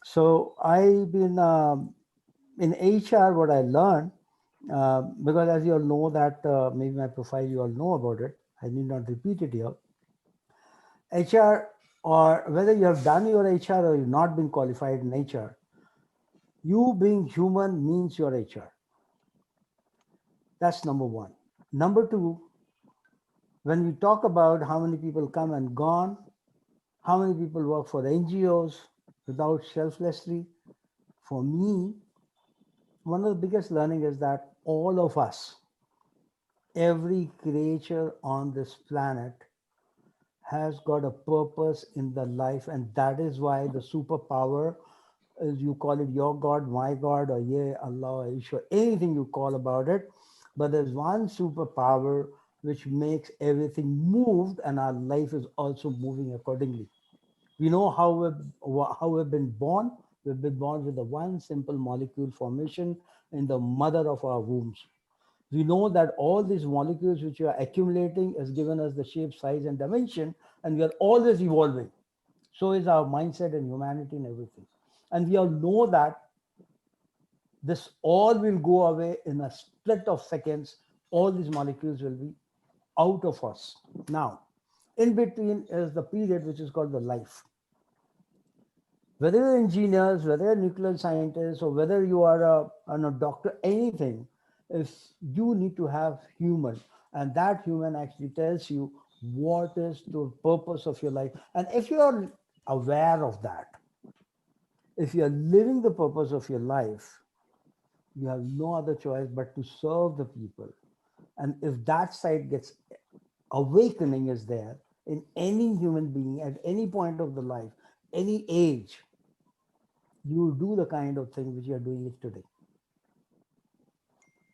So I've been in HR. What I learned, because as you all know that maybe my profile you all know about it, I need not repeat it here. HR, or whether you have done your HR or you've not been qualified in HR, you being human means your HR. That's number one. Number two, when we talk about how many people come and gone, how many people work for NGOs without selflessly, for me, one of the biggest learning is that all of us, every creature on this planet has got a purpose in the life, and that is why the superpower, as you call it, your God, my God, or yeah, Allah, Ishwar, anything you call about it, but there's one superpower which makes everything moved, and our life is also moving accordingly. We know how we've been born. We've been born with a one simple molecule formation in the mother of our wombs. We know that all these molecules which are accumulating has given us the shape, size, and dimension, and we are always evolving. So is our mindset and humanity and everything. And we all know that this all will go away in a split of seconds. All these molecules will be out of us. Now, in between is the period which is called the life. Whether you're engineers, whether you're nuclear scientists, or whether you are a doctor, anything, if you need to have human, and that human actually tells you what is the purpose of your life. And if you are aware of that, if you are living the purpose of your life, you have no other choice but to serve the people. And if that side gets awakening is there in any human being at any point of the life, any age, you do the kind of thing which you are doing it today.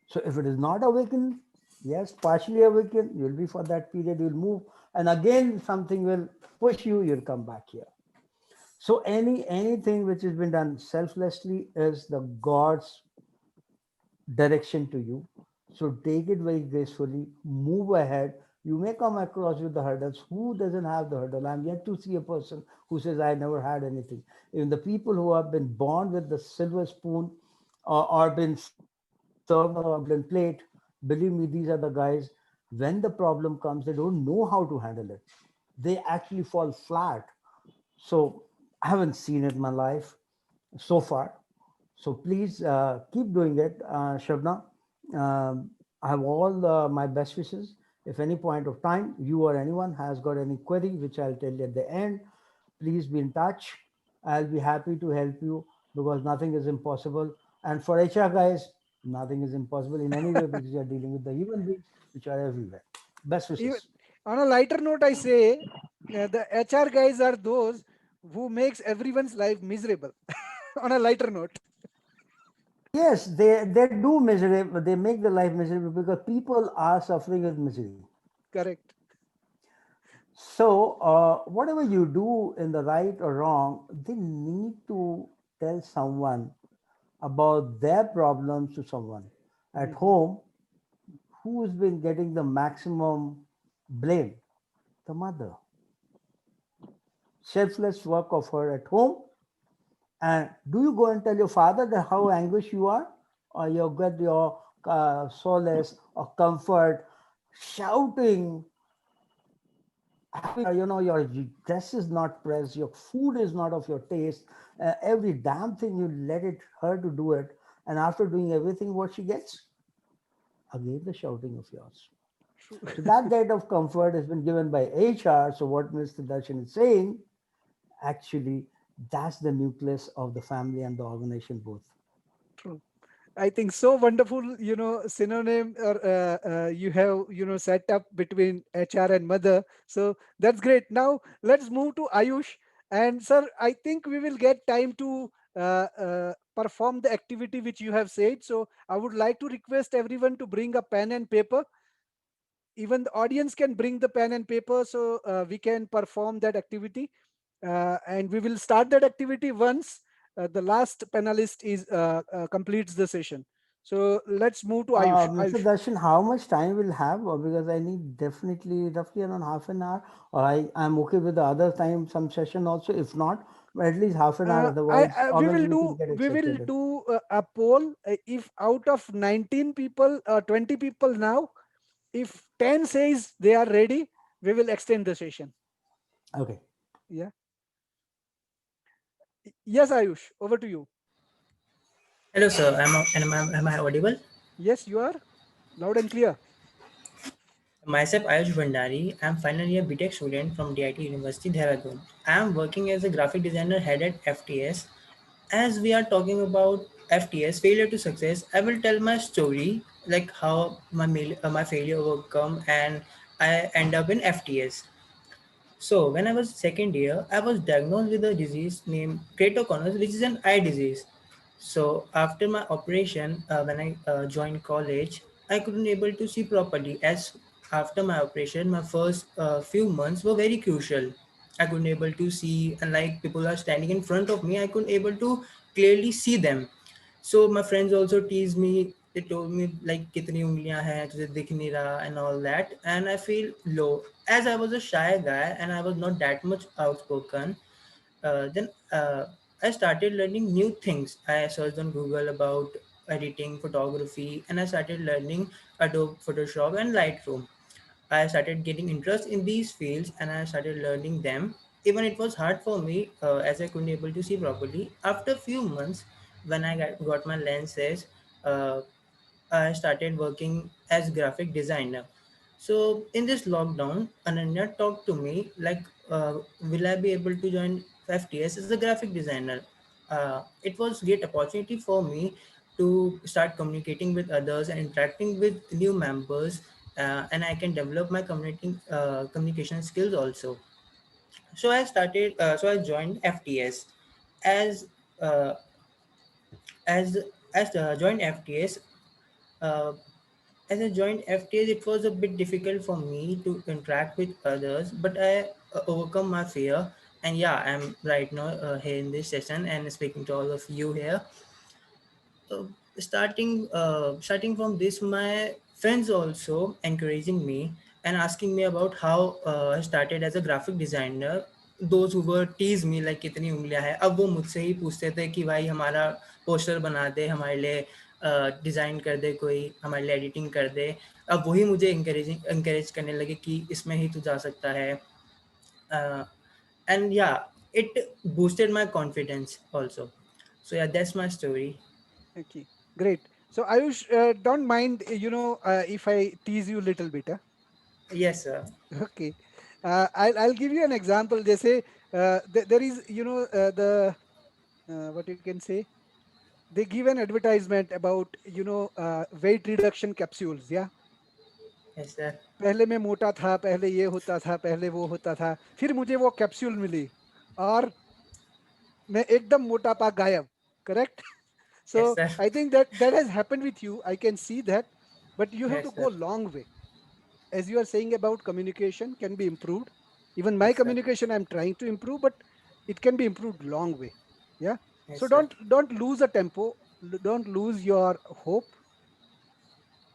So if it is not awakened, yes, partially awakened, you'll be for that period, you'll move, and again something will push you, you'll come back here. So anything which has been done selflessly is the God's direction to you. So take it very gracefully, move ahead. You may come across with the hurdles. Who doesn't have the hurdle? I'm yet to see a person who says, I never had anything. Even the people who have been born with the silver spoon or been served on a golden plate, believe me, these are the guys, when the problem comes, they don't know how to handle it. They actually fall flat. So I haven't seen it in my life so far. So please keep doing it, Shabna. I have all my best wishes. If any point of time you or anyone has got any query, which I'll tell you at the end, please be in touch. I'll be happy to help you, because nothing is impossible. And for HR guys, nothing is impossible in any way, because you are dealing with the human beings which are everywhere. Best wishes. On a lighter note, I say the HR guys are those who makes everyone's life miserable. On a lighter note. Yes, they do miserable. They make the life miserable because people are suffering with misery. Correct. So whatever you do in the right or wrong, they need to tell someone about their problems to someone at home. Who's been getting the maximum blame? The mother. Selfless work of her at home. And do you go and tell your father that how anguish you are, or you get your solace or comfort shouting, your dress is not pressed, your food is not of your taste, every damn thing you let her to do it, and after doing everything, what she gets? Again, the shouting of yours. So that kind of comfort has been given by HR. So what Mr. Darshan is saying, actually, that's the nucleus of the family and the organization both. True. I think so wonderful, synonym or you have, set up between HR and mother. So that's great. Now let's move to Ayush. And sir, I think we will get time to perform the activity which you have said. So I would like to request everyone to bring a pen and paper. Even the audience can bring the pen and paper, so we can perform that activity. And we will start that activity once the last panelist is completes the session. So let's move to Ayush. Mr. Ayush. Darshan, how much time we'll have? Because I need definitely roughly around half an hour, or I'm okay with the other time, some session also. If not, at least half an hour. Otherwise, We will organization do will get we will excited. do a poll. If out of 19 people, 20 people now, if 10 says they are ready, we will extend the session. Okay. Yeah. Yes, Ayush, over to you. Hello, sir. Am I audible? Yes, you are loud and clear. Myself, Ayush Bhandari. I'm final year BTech student from DIT University, Dehradun. I'm working as a graphic designer head at FTS. As we are talking about FTS, failure to success, I will tell my story, like how my failure overcome and I end up in FTS. So when I was second year, I was diagnosed with a disease named keratoconus, which is an eye disease. So after my operation, when I joined college, I couldn't able to see properly. As after my operation, my first few months were very crucial. I couldn't able to see, and like people are standing in front of me, I couldn't able to clearly see them. So my friends also teased me. They told me like कितनी उंगलियां हैं तुझे दिख नहीं रहा and all that, and I feel low. As I was a shy guy and I was not that much outspoken, then I started learning new things. I searched on Google about editing, photography, and I started learning Adobe Photoshop and Lightroom. I started getting interest in these fields and I started learning them. Even it was hard for me as I couldn't able to see properly. After a few months, when I got my lenses, uh, I started working as graphic designer. So in this lockdown, Ananya talked to me like, will I be able to join FTS as a graphic designer? It was great opportunity for me to start communicating with others and interacting with new members, and I can develop my communication skills also. So I joined FTS as uh, as joined FTS. Uh, as a joint FTS, it was a bit difficult for me to interact with others, but I overcome my fear. And yeah, I'm right now here in this session and speaking to all of you here. uh, Starting from this, my friends also encouraging me and asking me about how I started as a graphic designer. Those who were tease me like कितनी उंगलियां हैं, अब वो मुझसे ही पूछते थे कि भाई हमारा पोस्टर बना दे, हमारे लिए डिज़ाइन कर दे, कोई हमारे लिए एडिटिंग कर दे. अब वही मुझे encourage करने लगे कि इसमें ही तू जा सकता है. And yeah, it boosted my confidence also. So yeah, that's my story. Okay, great. So Ayush, don't mind, if I tease you a little bit. Yes, sir. Okay. I'll give you an example. They say there is, what you can say, they give an advertisement about, weight reduction capsules. Yeah. Yes, sir. पहले मैं मोटा था, पहले ये होता था, पहले वो होता था, फिर मुझे वो कैप्सूल मिली और मैं एकदम मोटापा गायब. Correct? Yes, So sir. I think that has happened with you. I can see that, but you have to Yes, go sir. long way. As you are saying about communication can be improved. Even my Yes, sir. communication I'm trying to improve, but it can be improved long way. Yeah. Yes, So sir. don't lose a tempo. Don't lose your hope.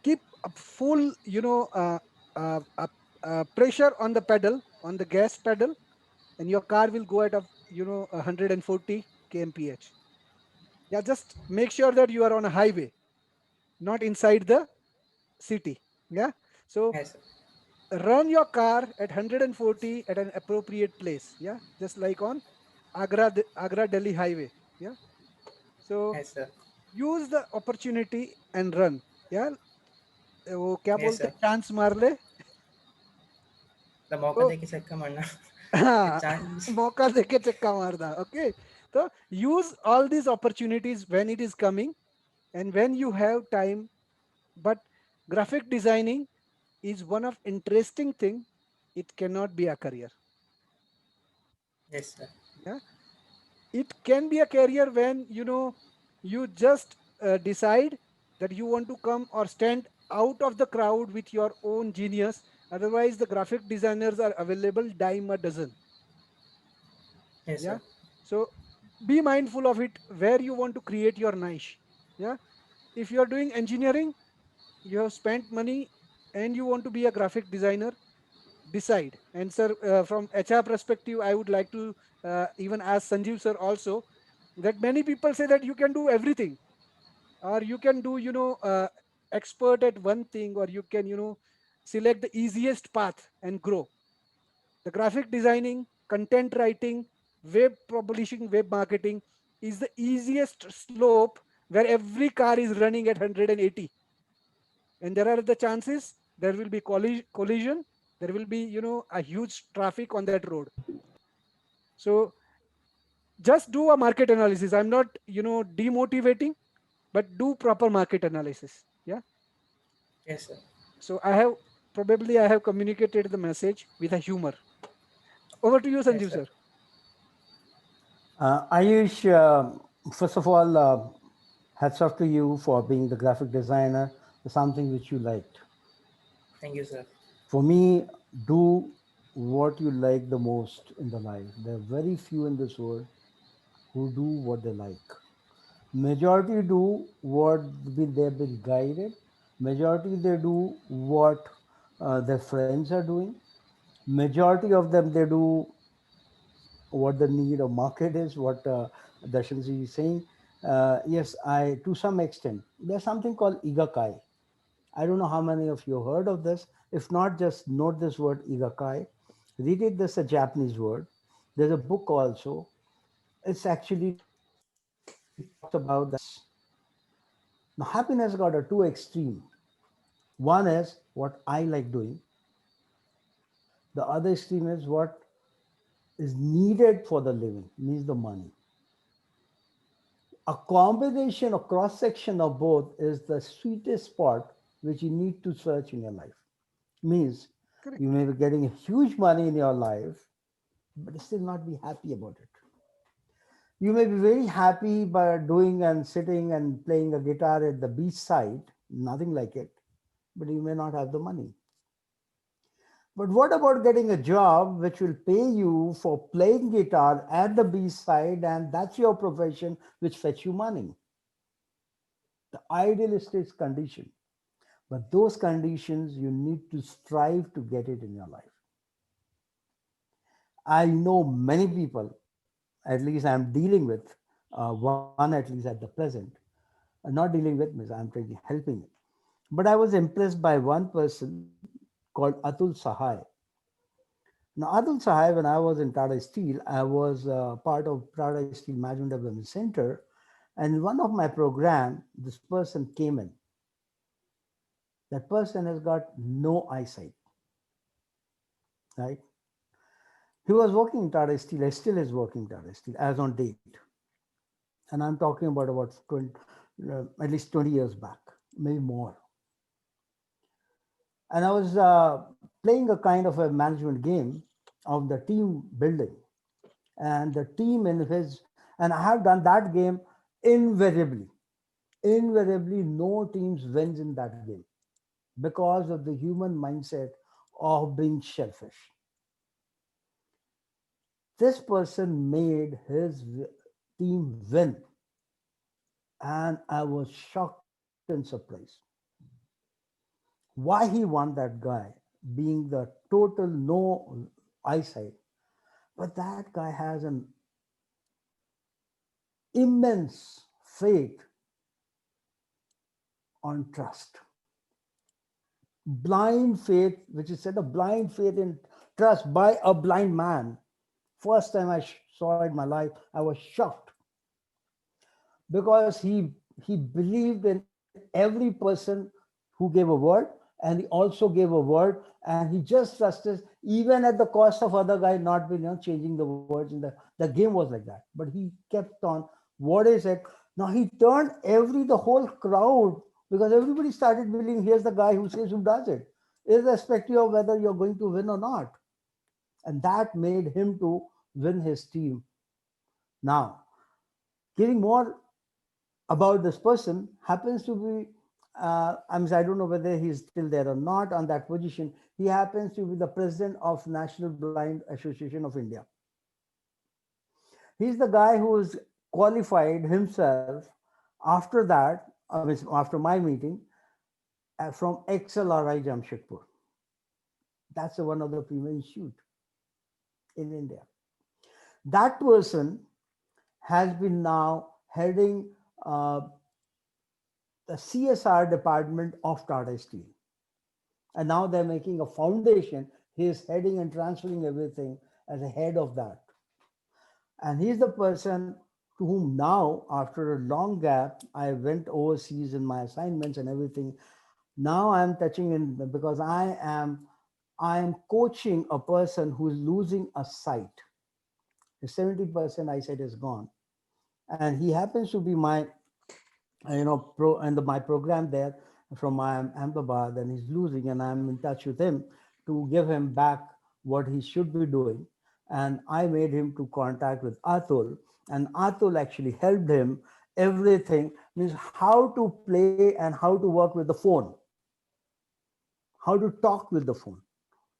Keep a full, pressure on the pedal, on the gas pedal, and your car will go at 140 kmph. Yeah, just make sure that you are on a highway, not inside the city. Yeah. So Yes, sir. run your car at 140 at an appropriate place. Yeah, just like on Agra Delhi highway. Yeah. So Yes, sir. use the opportunity and run. Yeah. वो क्या Yes, बोलते sir. हैं, chance मार ले. The मौका देके चक्का मारना. हाँ, Chance. मौका देके चक्का मारना. Okay, so use all these opportunities when it is coming and when you have time. But graphic designing is one of interesting thing. It cannot be a career. Yes, sir. Yeah, it can be a career when you just decide that you want to come or stand out of the crowd with your own genius. Otherwise, the graphic designers are available dime a dozen. Yes, Yeah, sir. so be mindful of it where you want to create your niche. Yeah, if you are doing engineering, you have spent money and you want to be a graphic designer, decide. And sir, from HR perspective, I would like to even ask Sanjeev sir also, that many people say that you can do everything, or you can do expert at one thing, or you can select the easiest path and grow. The graphic designing, content writing, web publishing, web marketing is the easiest slope where every car is running at 180, and there are the chances there will be collision, there will be a huge traffic on that road. So just do a market analysis. I'm not demotivating, but do proper market analysis. Yeah. Yes, sir. So I have communicated the message with a humor. Over to you, Yes, Sanjeev sir. sir. Ayush, first of all, hats off to you for being the graphic designer, something which you liked. Thank you, sir. For me, do what you like the most in the life. There are very few in this world who do what they like. Majority do what they've been guided. Majority they do what their friends are doing. Majority of them they do what the need of market is, what Darshanji is saying. Yes, I to some extent there's something called igakai. I don't know how many of you heard of this. If not, just note this word igakai. Read it. This is a Japanese word. There's a book also. It's actually talks about that happiness. Now, happiness got a two extreme. One is what I like doing. The other extreme is what is needed for the living, means the money. A combination, a cross section of both is the sweetest spot which you need to search in your life. Means Correct. you may be getting huge money in your life, but still not be happy about it. You may be very happy by doing and sitting and playing a guitar at the beach side, nothing like it, but you may not have the money. But what about getting a job which will pay you for playing guitar at the beach side, and that's your profession which fetch you money? The idealistic condition. But those conditions, you need to strive to get it in your life. I know many people, at least I'm dealing with one at least at the present. Not dealing with means I'm trying helping it. But I was impressed by one person called Atul Sahai. Now, Atul Sahai, when I was in Tata Steel, I was part of Tata Steel Management Development Center. And in one of my program, this person came in. That person has got no eyesight, right? He was working in Tata Steel, still is working Tata Steel as on date. And I'm talking about 20, at least 20 years back, maybe more. And I was playing a kind of a management game of the team building. And the team in his, and I have done that game invariably. Invariably, no teams wins in that game because of the human mindset of being selfish. This person made his team win, and I was shocked and surprised. Why he won, that guy, being the total no eyesight, but that guy has an immense faith on trust. Blind faith, which is said a blind faith in trust by a blind man. First time I saw it in my life, I was shocked because he believed in every person who gave a word and he also gave a word, and he just trusted, even at the cost of other guy not being, changing the words in the game was like that. But he kept on what he said. Now he turned the whole crowd, because everybody started believing here's the guy who says who does it, irrespective of whether you're going to win or not. And that made him to win his team. Now, giving more about this person happens to be, I don't know whether he's still there or not on that position. He happens to be the president of National Blind Association of India. He's the guy who is qualified himself after that, after my meeting, from XLRI Jamshedpur. That's one of the premier institute in India. That person has been now heading the CSR department of Tata Steel. And now they're making a foundation. He is heading and transferring everything as a head of that. And he's the person to whom now, after a long gap, I went overseas in my assignments and everything. Now I'm touching in, because I am coaching a person who's losing a sight. 70% eyesight is gone. And he happens to be my, my program there from my Ahmedabad, and he's losing, and I'm in touch with him to give him back what he should be doing. And I made him to contact with Atul, and Atul actually helped him. Everything means how to play and how to work with the phone, how to talk with the phone,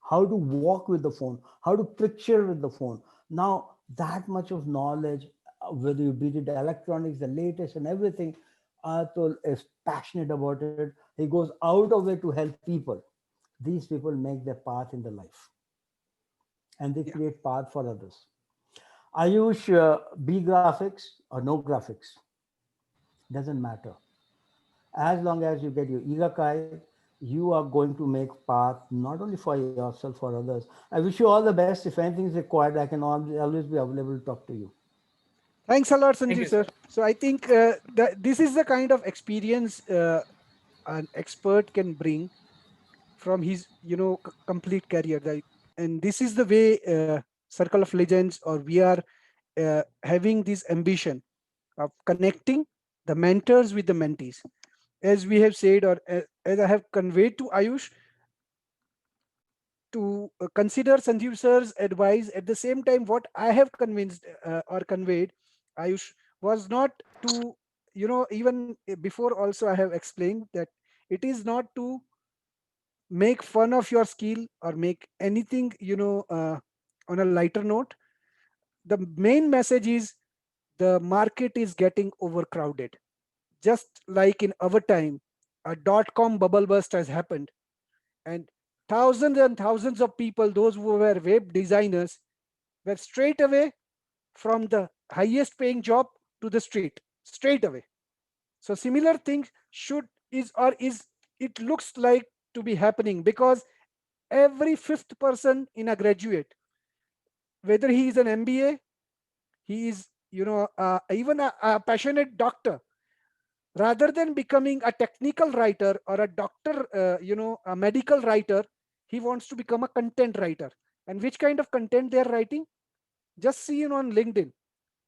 how to walk with the phone, how to picture with the phone. Now that much of knowledge, whether you be it electronics, the latest and everything, Atul is passionate about it. He goes out of it to help people. These people make their path in the life, and they create path for others. Ayush, B graphics or no graphics, doesn't matter. As long as you get your Igakai, you are going to make path not only for yourself, for others. I wish you all the best. If anything is required, I can always be available to talk to you. Thanks a lot, Sanjeev sir. So I think that this is the kind of experience an expert can bring from his, complete career. And this is the way Circle of Legends, or we are having this ambition of connecting the mentors with the mentees. As we have said, or as I have conveyed to Ayush, to consider Sanjeev sir's advice. At the same time, what I have convinced or conveyed, Ayush, was not to, even before also I have explained that it is not to make fun of your skill or make anything, on a lighter note. The main message is the market is getting overcrowded. Just like in our time, a dot-com bubble burst has happened, and thousands of people, those who were web designers, were straight away from the highest paying job to the street, straight away. So similar thing it looks like to be happening, because every fifth person in a graduate, whether he is an MBA, he is, even a passionate doctor, rather than becoming a technical writer or a doctor, a medical writer, he wants to become a content writer. And which kind of content they are writing? Just seen on LinkedIn,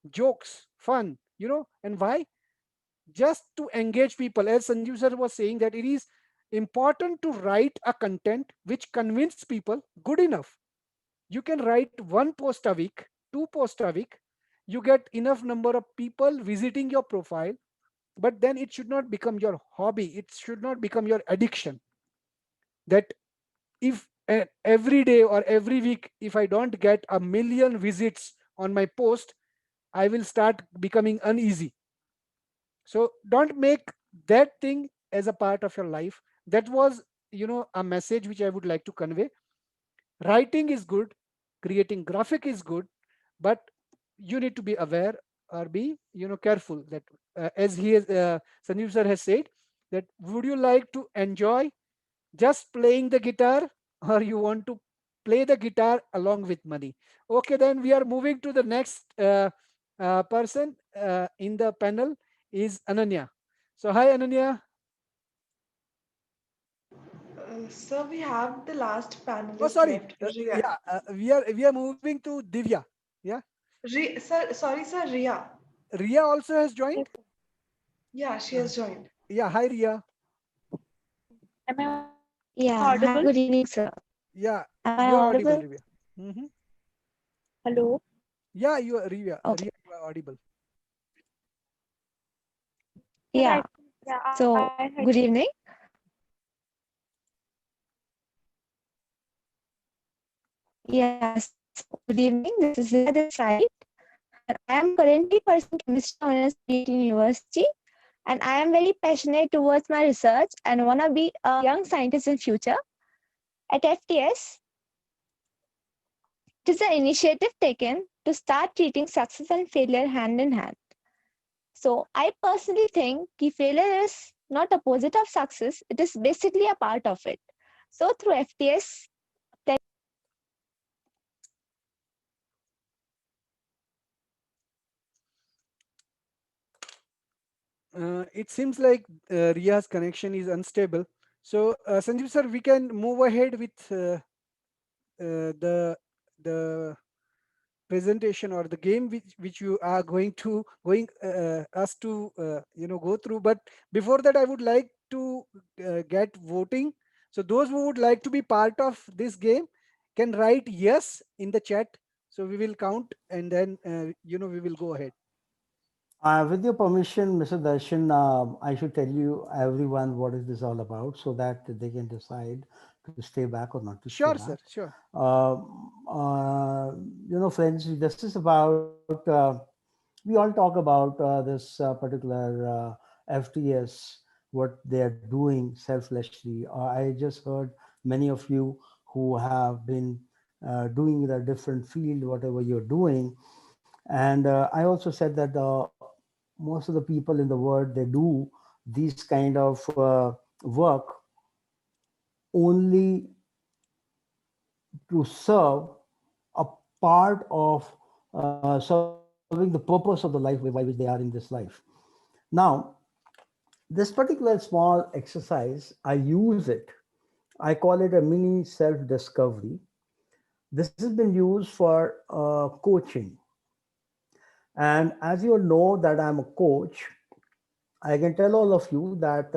jokes, fun, and why? Just to engage people. As Sanjeev sir was saying, that it is important to write a content which convinces people good enough. You can write one post a week, two posts a week. You get enough number of people visiting your profile, but then it should not become your hobby. It should not become your addiction. That if every day or every week, if I don't get 1 million visits on my post, I will start becoming uneasy. So don't make that thing as a part of your life. That was, a message which I would like to convey. Writing is good, creating graphic is good, but you need to be aware or be, careful that as Sanjeev sir has said, that would you like to enjoy just playing the guitar, or you want to play the guitar along with money? Okay, then we are moving to the next person in the panel is Ananya. So hi, Ananya. So we have the last Oh, panelist sorry. left, Ria. Yeah, we are moving to Divya. Yeah, Sir, sorry, sir, Ria. Ria also has joined. Yeah, she has joined. Yeah, hi Ria. Am I Yeah, audible? hi, good evening, sir. Yeah, Am I you are audible, audible? Ria. Hmm. Hello. Yeah, you are Ria. Okay. Ria, you are audible. Yeah, Right. Yeah, so I had good evening. Yes, good evening. This is Ria this side, and I am currently pursuing chemistry honors at DIT University, and I am very passionate towards my research and wanna be a young scientist in future. At FTS, it is an initiative taken to start treating success and failure hand in hand. So I personally think that failure is not opposite of success; it is basically a part of it. So through FTS, It seems like Ria's connection is unstable. So, Sanjeev sir, we can move ahead with the presentation or the game which you are going us to go through. But before that, I would like to get voting. So those who would like to be part of this game can write yes in the chat. So we will count and then we will go ahead. With your permission, Mr. Darshan, I should tell you everyone what is this all about so that they can decide to stay back or not to stay Sure, back. sir. Sure. Friends, this is about, we all talk about this particular FTS, what they are doing selflessly. I just heard many of you who have been doing the different field, whatever you're doing. And I also said that most of the people in the world, they do these kind of work only to serve a part of serving the purpose of the life by which they are in this life. Now, this particular small exercise, I use it. I call it a mini self-discovery. This has been used for coaching. And as you all know that I'm a coach, I can tell all of you that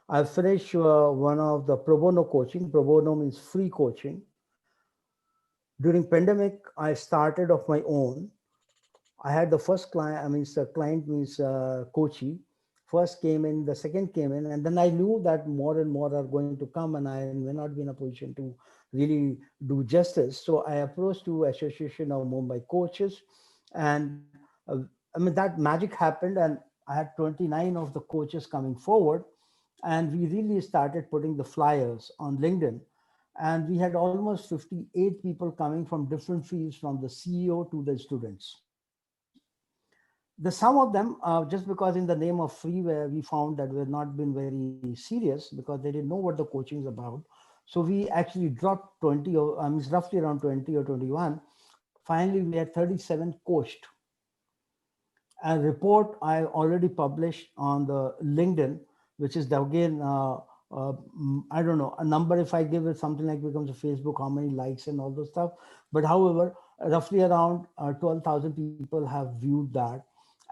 I finished one of the pro bono coaching. Pro bono means free coaching. During pandemic, I started of my own. I had the first client, I mean, the client means coachee. First came in, the second came in, and then I knew that more and more are going to come, and I may not be in a position to really do justice. So I approached to Association of Mumbai Coaches, and I mean that magic happened, and I had 29 of the coaches coming forward, and we really started putting the flyers on LinkedIn, and we had almost 58 people coming from different fields, from the CEO to the students. The some of them, just because in the name of free, where we found that we're not been very serious because they didn't know what the coaching is about. So we actually dropped 20, or I mean, roughly around 20 or 21. Finally, we had 37 coached. A report I already published on the LinkedIn, which is again, I don't know, a number, if I give it something like becomes a Facebook, how many likes and all those stuff. But however, roughly around 12,000 people have viewed that.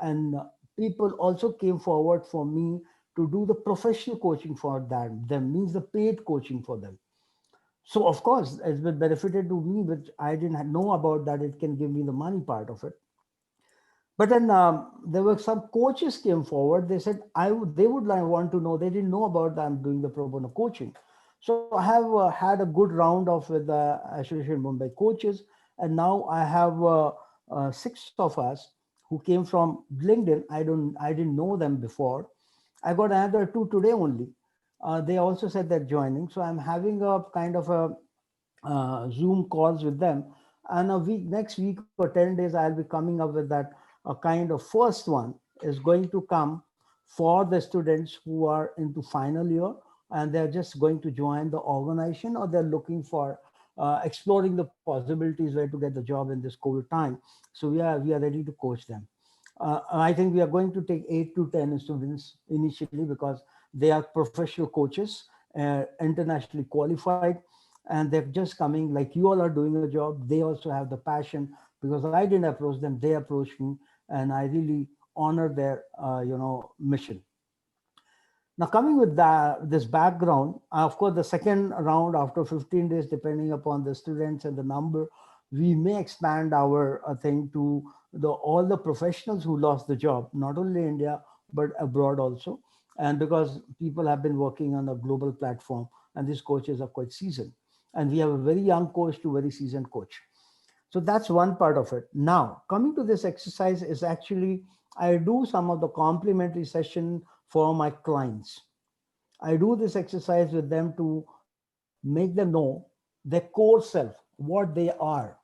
And people also came forward for me to do the professional coaching for them, means the paid coaching for them. So of course, it's been benefited to me, which I didn't know about, that it can give me the money part of it. But then there were some coaches came forward. They said they would want to know. They didn't know about that I'm doing the pro bono coaching. So I have had a good round of with the Association Mumbai coaches, and now I have 6 of us who came from LinkedIn. I didn't know them before. I got another 2 today only. They also said they're joining. So I'm having a kind of a Zoom calls with them. And next week or 10 days, I'll be coming up with that a kind of first one is going to come for the students who are into final year, and they're just going to join the organization, or they're looking for exploring the possibilities where to get the job in this COVID time. So we are ready to coach them. I think we are going to take 8 to 10 students initially because they are professional coaches, internationally qualified, and they're just coming like you all are doing a job. They also have the passion, because I didn't approach them, they approached me, and I really honor their mission. Now, coming with this background, of course, the second round after 15 days, depending upon the students and the number, we may expand our thing to all the professionals who lost the job, not only India, but abroad also. And because people have been working on a global platform, and these coaches are quite seasoned. And we have a very young coach to very seasoned coach. So that's one part of it. Now, coming to this exercise is actually, I do some of the complimentary session for my clients. I do this exercise with them to make them know their core self, what they are.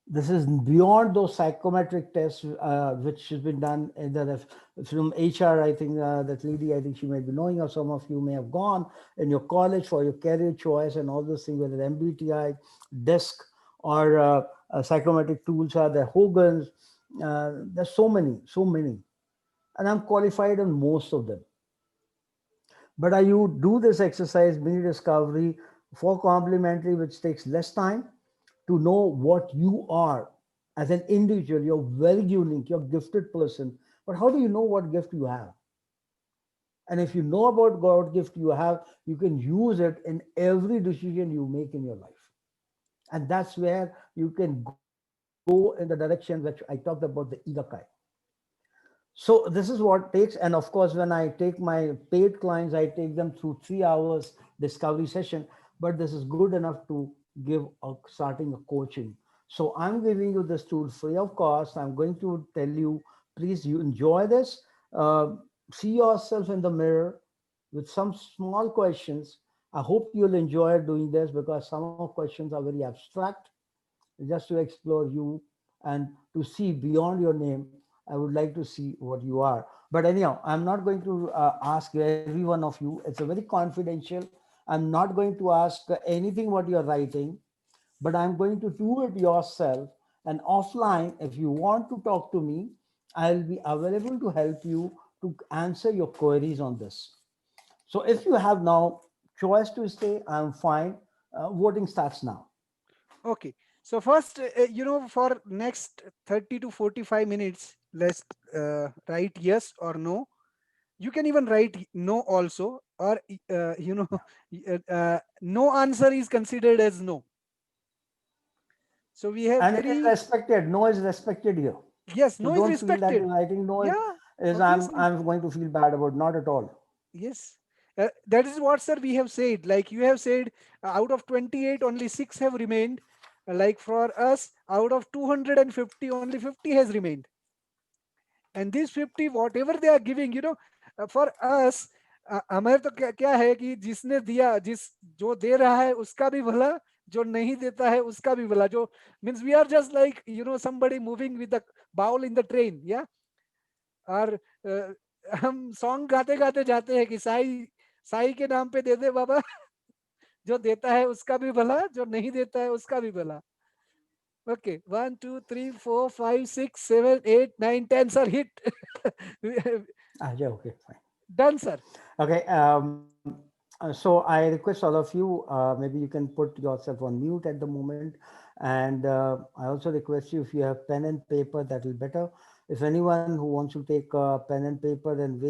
This is beyond those psychometric tests, which has been done from HR. I think that lady, I think she may be knowing, or some of you may have gone in your college for your career choice and all those things, whether MBTI, DISC, or psychometric tools are there, Hogan's. There's so many. And I'm qualified on most of them. But you do this exercise, mini discovery, for complementary, which takes less time, to know what you are as an individual. You're very unique, you're a gifted person. But how do you know what gift you have? And if you know about what gift you have, you can use it in every decision you make in your life. And that's where you can go in the direction which I talked about, the Ikigai. So this is what takes. And of course, when I take my paid clients, I take them through 3 hours discovery session. But this is good enough to give starting a coaching. So I'm giving you this tool free of cost. I'm going to tell you, please, you enjoy this. See yourself in the mirror with some small questions. I hope you'll enjoy doing this, because some of questions are very abstract, just to explore you and to see beyond your name. I would like to see what you are. But anyhow, I'm not going to ask every one of you. It's a very confidential. I'm not going to ask anything what you're writing, but I'm going to do it yourself. And offline, if you want to talk to me, I'll be available to help you to answer your queries on this. So if you have now choice to stay, I'm fine. Voting starts now. Okay. So first, for next 30 to 45 minutes, let's write yes or no. You can even write no also, or no answer is considered as no. So we have and it is respected. No is respected here. Yes, so no don't is feel that respected. you're writing no is obviously. I'm going to feel bad about, not at all. Yes. That is what, sir, we have said. Like you have said, out of 28, only 6 have remained. Like for us, out of 250, only 50 has remained. And these 50, whatever they are giving, for us, हमें तो क्या है कि जिसने दिया, जो दे रहा है उसका भी भला, जो नहीं देता है उसका भी भला. जो means we are just like somebody moving with the bowl in the train, yeah. और हम सॉन्ग गाते गाते जाते हैं कि साई के नाम पे दे दे बाबा. जो देता है उसका भी भला, जो नहीं देता है उसका भी भला. Okay, 1, 2, 3, 4, 5, 6, 7, 8, 9, 10, sir, hit. Yeah, okay, fine. Done, sir. Okay, so I request all of you, maybe you can put yourself on mute at the moment. And I also request you, if you have pen and paper, that will be better. If anyone who wants to take pen and paper, then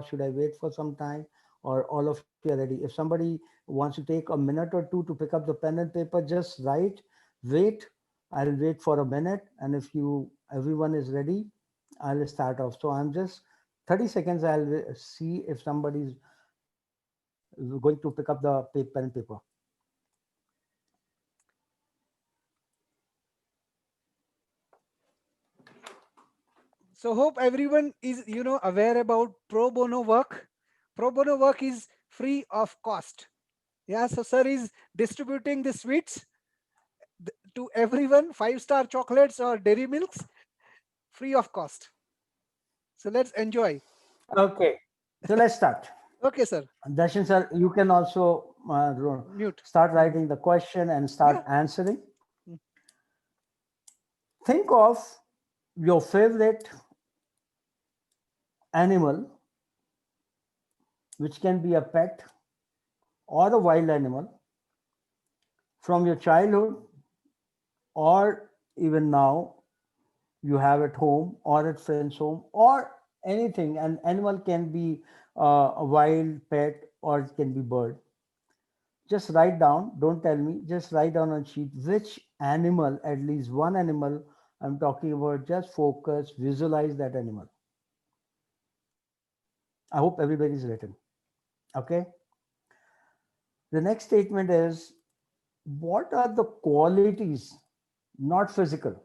should I wait for some time, or all of you are ready? If somebody wants to take a minute or two to pick up the pen and paper, just write, wait. I'll wait for a minute. And if everyone is ready, I'll start off. So I'm just 30 seconds. I'll see if somebody's going to pick up the pen and paper. So hope everyone is, aware about pro bono work. Pro bono work is free of cost. Yeah, so sir is distributing the sweets to everyone, 5-star chocolates or dairy milks, free of cost. So let's enjoy. Okay, so let's start. Okay, sir. Darshan sir, you can also start writing the question and start answering. Think of your favorite animal, which can be a pet, or a wild animal from your childhood, or even now you have at home or at friend's home, or anything. An animal can be a wild pet, or it can be bird. Just write down, don't tell me, just write down on sheet which animal, at least one animal I'm talking about. Just focus, visualize that animal. I hope everybody's written. Okay. The next statement is, what are the qualities, not physical,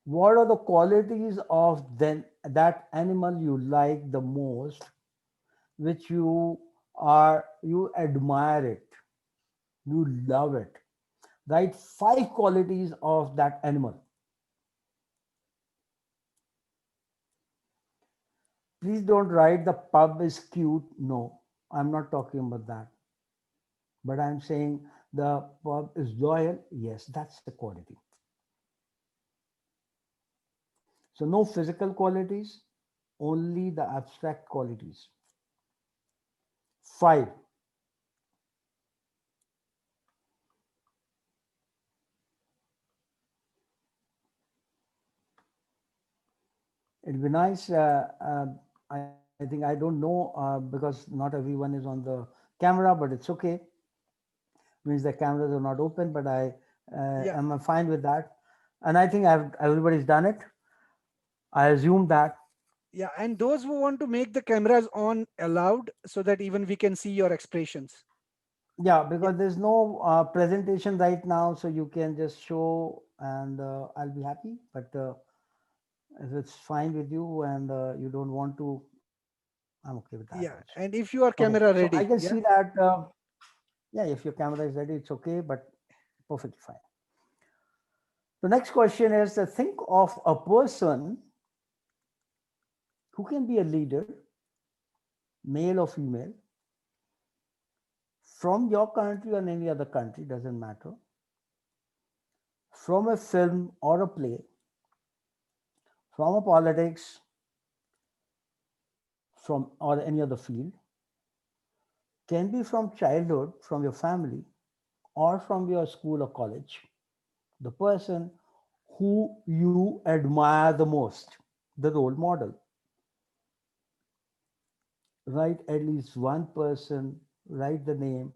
what are the qualities of then that animal you like the most, which you admire it, you love it? Write 5 qualities of that animal. Please don't write the pub is cute. No, I'm not talking about that. But I'm saying the pub is loyal. Yes, that's the quality. So no physical qualities, only the abstract qualities. 5. It'd be nice. I think, I don't know, because not everyone is on the camera, but it's okay. Means the cameras are not open, but I am fine with that. And I think everybody's done it. I assume that. Yeah, and those who want to make the cameras on allowed, so that even we can see your expressions. Yeah, because there's no presentation right now, so you can just show, and I'll be happy. But if it's fine with you, and you don't want to, I'm okay with that. Yeah, Also. and if you are Okay, camera so I ready, can yeah, see that. Yeah, if your camera is ready, it's okay, but perfectly fine. The next question is, think of a person who can be a leader, male or female, from your country or any other country, doesn't matter, from a film or a play, from a politics, from or any other field, can be from childhood, from your family, or from your school or college. The person who you admire the most, the role model. Write at least one person, write the name,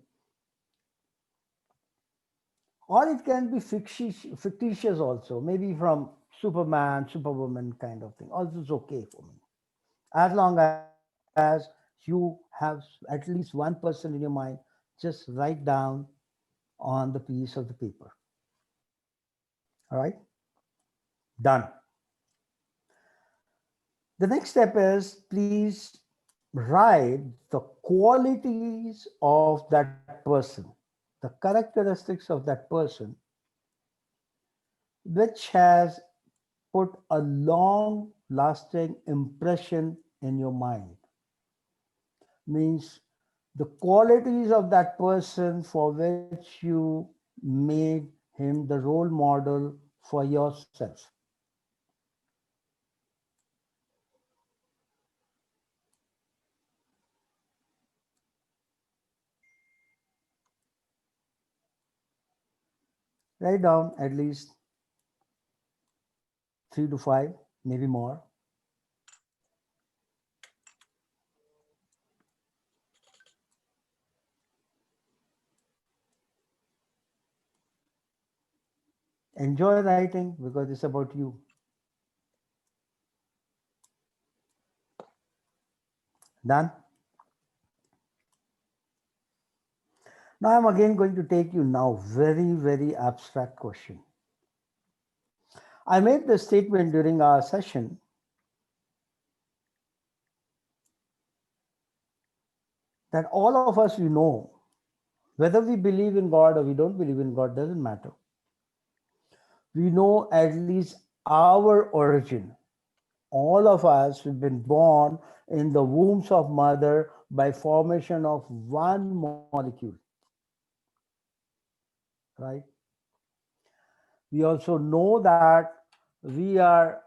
or it can be fictitious also, maybe from Superman, Superwoman kind of thing. Also, it's okay for me, as long as you have at least one person in your mind. Just write down on the piece of the paper. All right, done. The next step is, please write the qualities of that person, the characteristics of that person, which has put a long lasting impression in your mind. Means the qualities of that person for which you made him the role model for yourself. Write down at least 3 to 5, maybe more. Enjoy writing because it's about you. Done? Now I'm again going to take you now very, very abstract question. I made the statement during our session that all of us, we know, whether we believe in God or we don't believe in God, doesn't matter. We know at least our origin. All of us have been born in the wombs of mother by formation of one molecule. Right? We also know that we are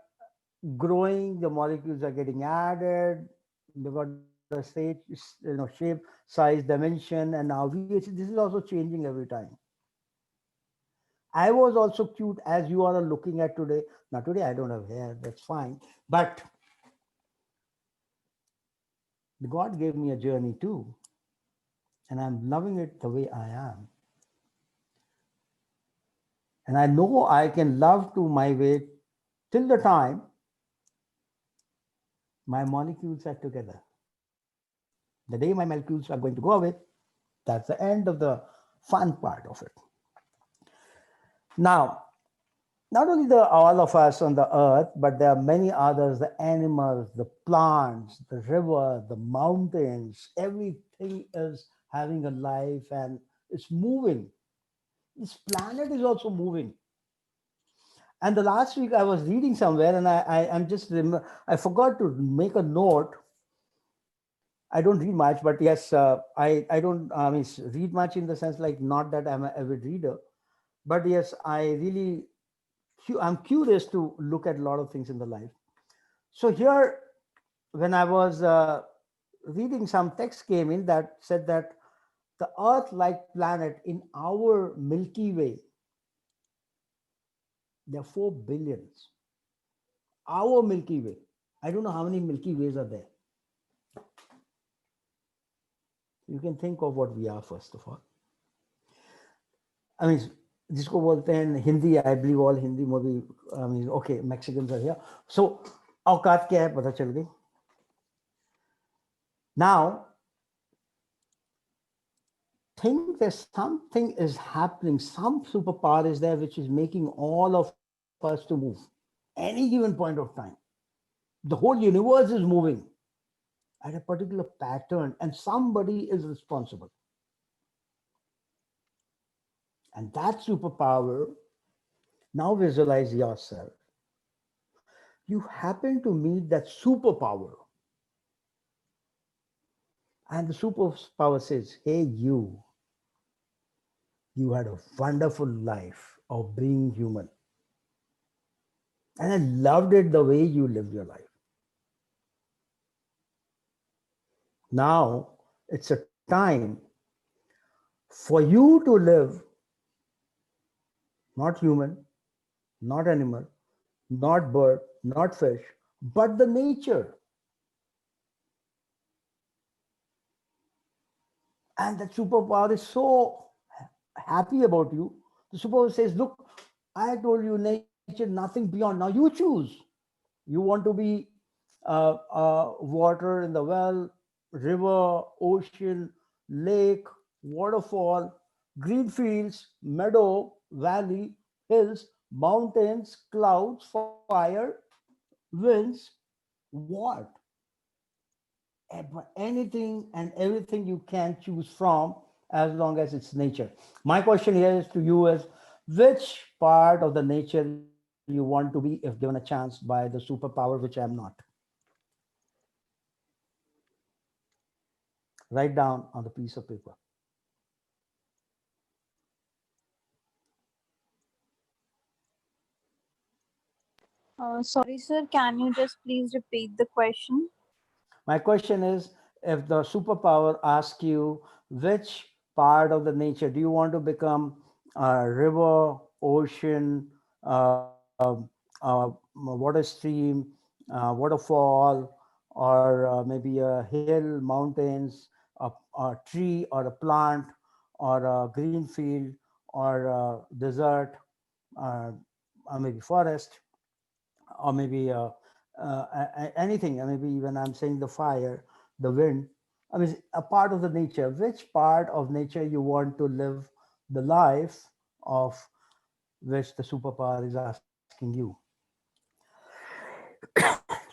growing, the molecules are getting added, we got the state, shape, size, dimension, and now this is also changing every time. I was also cute as you are looking at today. Now today I don't have hair, that's fine. But God gave me a journey too. And I'm loving it the way I am. And I know I can love to my way till the time my molecules are together. The day my molecules are going to go away, that's the end of the fun part of it. Now, not only all of us on the earth, but there are many others, the animals, the plants, the river, the mountains, everything is having a life and it's moving. This planet is also moving. And the last week I was reading somewhere and I forgot to make a note. I don't read much, but yes, I don't read much in the sense like not that I'm an avid reader, but yes, I'm curious to look at a lot of things in the life. So here, when I was reading, some text came in that said that the Earth-like planet in our Milky Way, there are 4 billions. Our Milky Way. I don't know how many Milky Ways are there. You can think of what we are, first of all. I mean, जिसको बोलते हैं Hindi, I believe all Hindi movie, okay, Mexicans are here. So, औकात क्या है पता चल गई. Now, think that something is happening, some superpower is there which is making all of us to move. Any given point of time. The whole universe is moving at a particular pattern and somebody is responsible. And that superpower, now visualize yourself. You happen to meet that superpower. And the superpower says, hey, you had a wonderful life of being human. And I loved it the way you lived your life. Now it's a time for you to live, not human, not animal, not bird, not fish, but the nature. And that superpower is so happy about you. The superpower says, look, I told you nature, nothing beyond. Now you choose. You want to be water in the well, river, ocean, lake, waterfall, green fields, meadow, valley, hills, mountains, clouds, fire, winds, what? Anything and everything you can choose from as long as it's nature. My question here is to you is, which part of the nature you want to be if given a chance by the superpower, which I'm not? Write down on the piece of paper. Sorry, sir, can you just please repeat the question? My question is, if the superpower asks you which part of the nature, do you want to become a river, ocean, water stream, waterfall, or maybe a hill, mountains, a tree or a plant, or a green field, or a desert, or maybe forest, or maybe anything, maybe when I'm saying the fire, the wind, I mean, a part of the nature, which part of nature you want to live the life of which the superpower is asking you?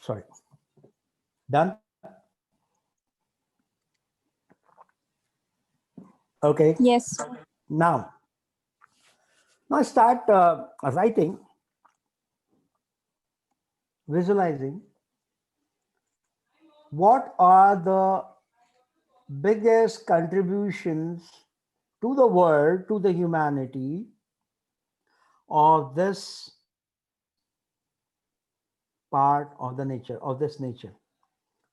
Sorry. Done? Okay. Yes. Now start writing, visualizing what are the biggest contributions to the world, to the humanity of this part of the nature, of this nature.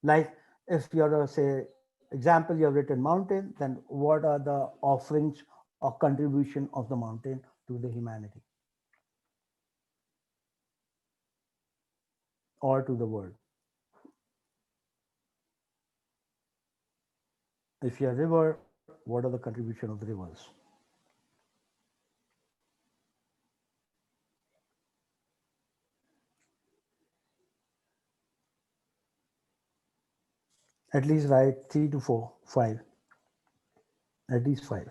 Like if you're say example, you have written mountain, then what are the offerings or contribution of the mountain to the humanity or to the world? If you're a river, what are the contribution of the rivers? At least write 3 to 4, 5, at least 5.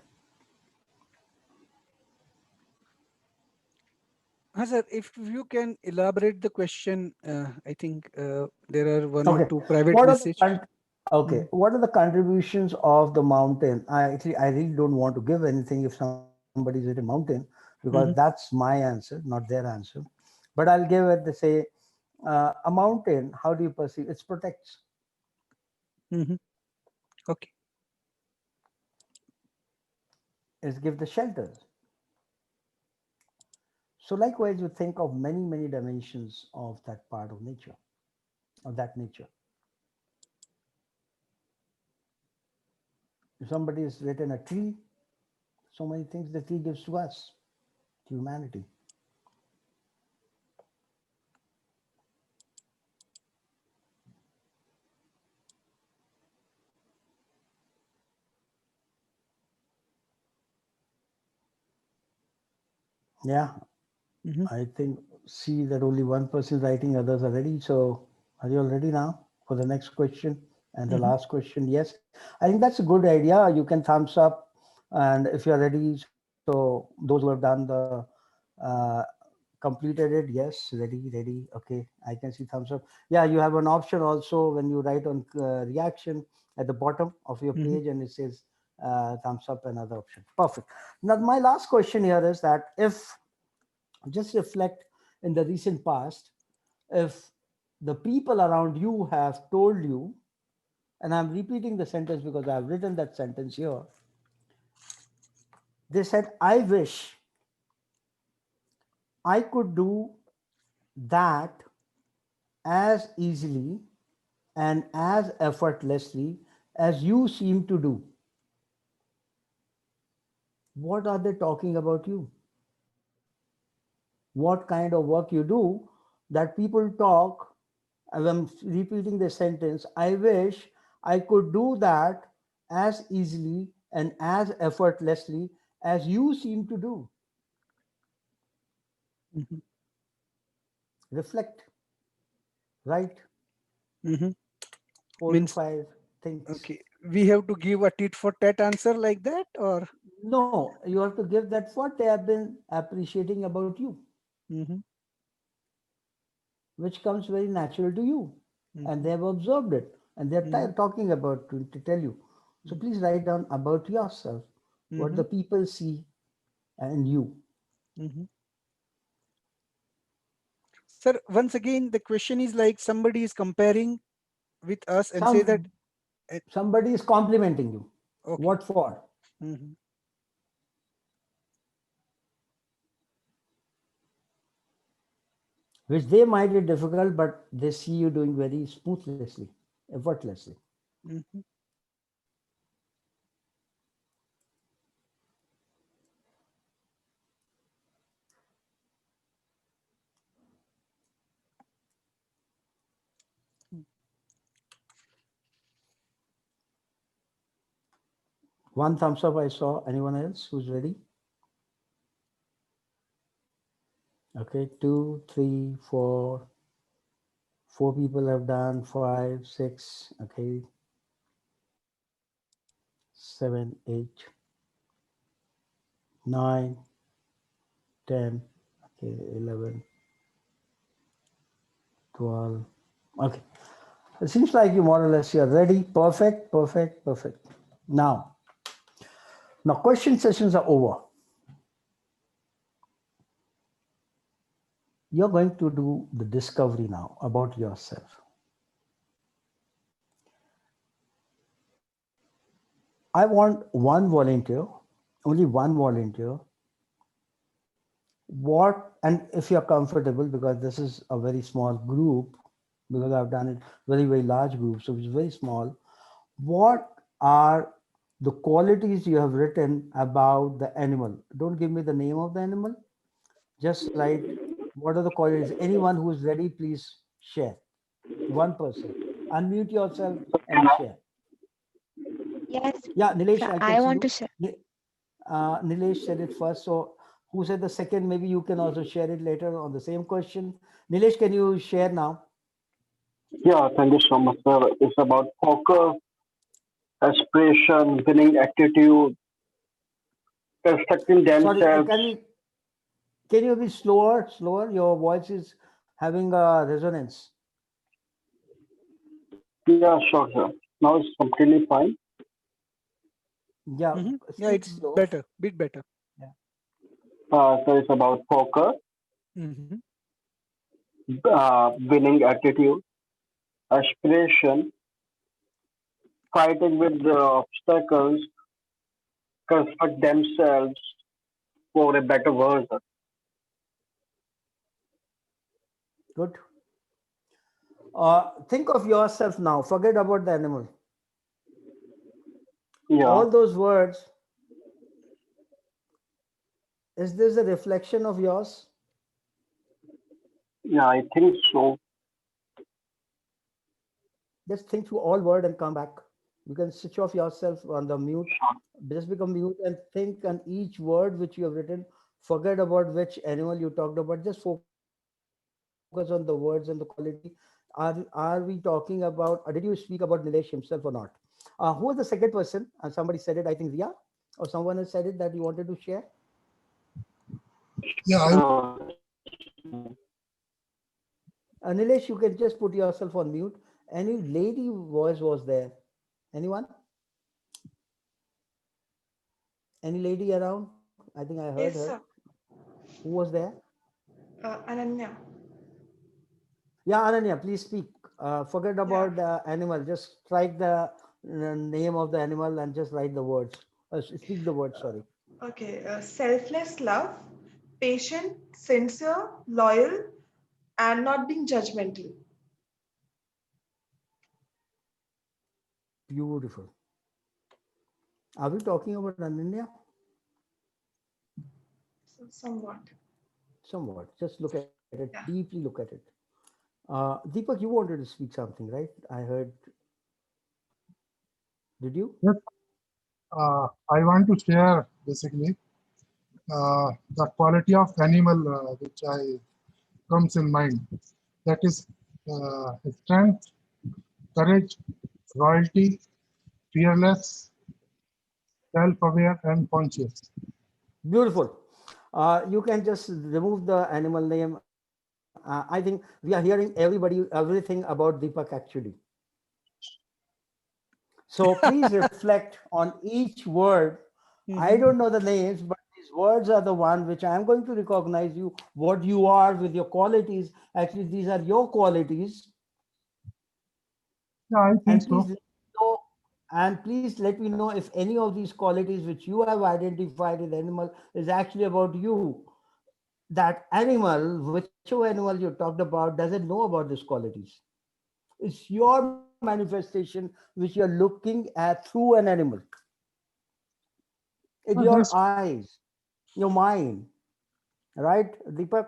Sir, if you can elaborate the question, I think there are one or two private What are messages. Okay, what are the contributions of the mountain? I really don't want to give anything if somebody's written mountain, because that's my answer, not their answer. But I'll give it the say, a mountain, how do you perceive? It protects. Okay. It gives the shelters. So likewise, you think of many, many dimensions of that part of nature, of that nature. If somebody has written a tree, so many things the tree gives to us, to humanity. Yeah, I think, see that only one person is writing, others are ready. So are you all ready now for the next question and the last question? Yes, I think that's a good idea. You can thumbs up, and if you're ready, so those who have done the completed it, yes, ready. Okay, I can see thumbs up. Yeah, you have an option also when you write on reaction at the bottom of your page, and it says thumbs up, another option. Perfect. Now my last question here is that if just reflect in the recent past, if the people around you have told you, and I'm repeating the sentence because I've written that sentence here, they said, I wish I could do that as easily and as effortlessly as you seem to do. What are they talking about you? What kind of work you do that people talk, as I'm repeating the sentence, I wish I could do that as easily and as effortlessly as you seem to do. Reflect, right? 4 to 5 things. Okay, we have to give a tit for tat answer like that, or no, you have to give that what they have been appreciating about you, which comes very natural to you, and they have observed it, and they're talking about to tell you. So please write down about yourself, what the people see and you. Sir, once again, the question is like somebody is comparing with us and say that somebody is complimenting you. Okay. What for? Which they might be difficult, but they see you doing very smoothly, effortlessly. One thumbs up I saw. Anyone else who's ready? Okay, 2, 3, 4. 4 people have done, 5, 6, okay. 7, 8, 9, 10, okay, 11, 12. Okay. It seems like you more or less you're ready. Perfect. Now question sessions are over. You're going to do the discovery now about yourself. I want one volunteer, only one volunteer. And if you're comfortable, because this is a very small group, because I've done it very, very large groups, so it's very small. What are the qualities you have written about the animal? Don't give me the name of the animal. Just write what are the qualities. Anyone who is ready, please share. One person. Unmute yourself and share. Yes. Yeah, Nilesh, sir, I can I see want you. to share. Nilesh said it first. So who said the second? Maybe you can also share it later on the same question. Nilesh, can you share now? Yeah, thank you so much, sir. It's about focus, aspiration, winning attitude, constructing Sorry, themselves. can you be slower? Slower. Your voice is having a resonance. Yeah, sure, sir. Now it's completely fine. Yeah, Yeah, speak it's slow. better, bit better. Yeah. So it's about focus, Mhm. winning attitude, aspiration, fighting with the obstacles, construct themselves for a better world. Good. Think of yourself now. Forget about the animal. Yeah, All those words, is this a reflection of yours? yeah, I think so. Just think through all word and come back. You can switch off yourself on the mute. Just become mute and think on each word which you have written. Forget about which animal you talked about. Just focus on the words and the quality. Are we talking about, did you speak about Nilesh himself or not? Who was the second person? Somebody said it, I think Ria, or someone else said it that you wanted to share. Nilesh, you can just put yourself on mute. Any lady voice was there? Anyone? Any lady around? I think I heard Yes, her. sir. Who was there? Ananya. Yeah, Ananya, please speak. Forget Yeah. about the animal. Just strike the name of the animal and just write the words. Speak the words, sorry. Okay. Selfless love, patient, sincere, loyal, and not being judgmental. Beautiful. Are we talking about Ananya? So somewhat. Somewhat. Just look at it, deeply look at it. Deepak, you wanted to speak something, right? I heard. Did you? Yes, I want to share basically the quality of animal which I comes in mind. That is strength, courage, loyalty, fearless, self-aware, and conscious. Beautiful. You can just remove the animal name. I think we are hearing everything about Deepak actually. So please reflect on each word. I don't know the names, but these words are the one which I am going to recognize you, what you are with your qualities. Actually, these are your qualities. Yeah, I think so. Please let me know if any of these qualities which you have identified in the animal is actually about you. That animal, whichever animal you talked about, doesn't know about these qualities. It's your manifestation which you're looking at through an animal. In your That's, eyes, your mind, right, Deepak?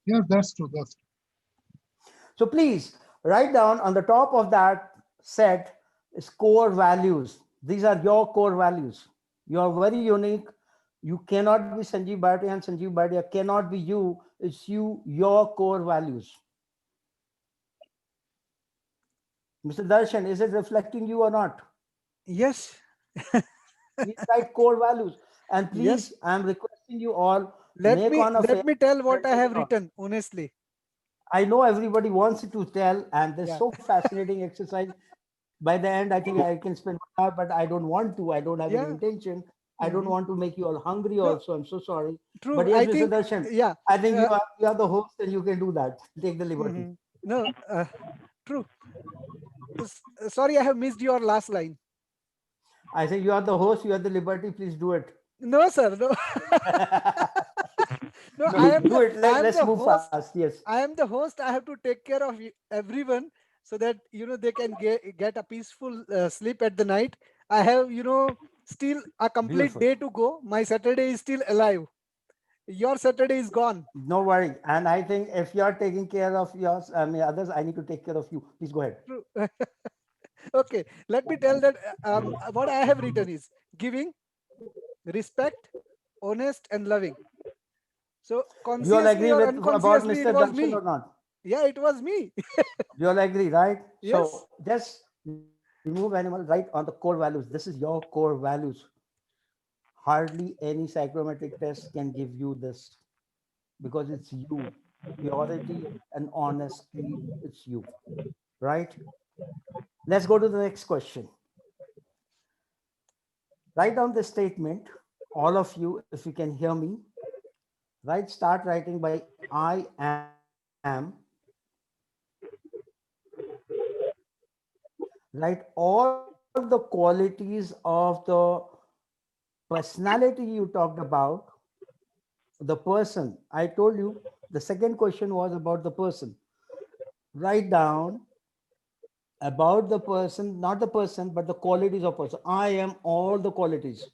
yeah, that's true. That's true. So please write down on the top of that set is core values. These are your core values. You are very unique. You cannot be Sanjeev Bhatia and Sanjeev Bhatia cannot be you. It's you, your core values. Mr. Darshan, is it reflecting you or not? Yes. Please write core values. And please, Yes. I'm requesting you all, Let make me on a let me tell what I have presentation. written, honestly. I know everybody wants to tell, and this Yeah. so fascinating exercise. By the end, I think I can spend 1 hour, but I don't want to. I don't have any Yeah. intention. I don't want to make you all hungry No, also. I'm so sorry. true. But yes, I Mr. think, Darshan, yeah. I think you are the host and you can do that. Take the liberty. No, true. Sorry, I have missed your last line. I say you are the host, you have the liberty, please do it. No, sir. No. No, No, I am do the it. I am Let's the move host. fast. Yes. I am the host. I have to take care of everyone so that they can get a peaceful sleep at the night. I have still a complete Beautiful. day to go. My Saturday is still alive. Your Saturday is gone. No worry. And I think if you're taking care of yours, I mean others, I need to take care of you. Please go ahead. True. Okay, let me tell that what I have written is giving, respect, honest, and loving. So You all consciously agree or with about unconsciously, it Mr. was Darshan me. or not? Yeah, it was me. You all agree, right? Yes. So just remove animal right on the core values. This is your core values. Hardly any psychometric test can give you this because it's you. Purity and honesty, it's you, right? Let's go to the next question. Write down the statement, all of you, if you can hear me. Start writing by I am. Write all the qualities of the personality you talked about, the person. I told you the second question was about the person. Write down about the person, not the person, but the qualities of person. I am all the qualities: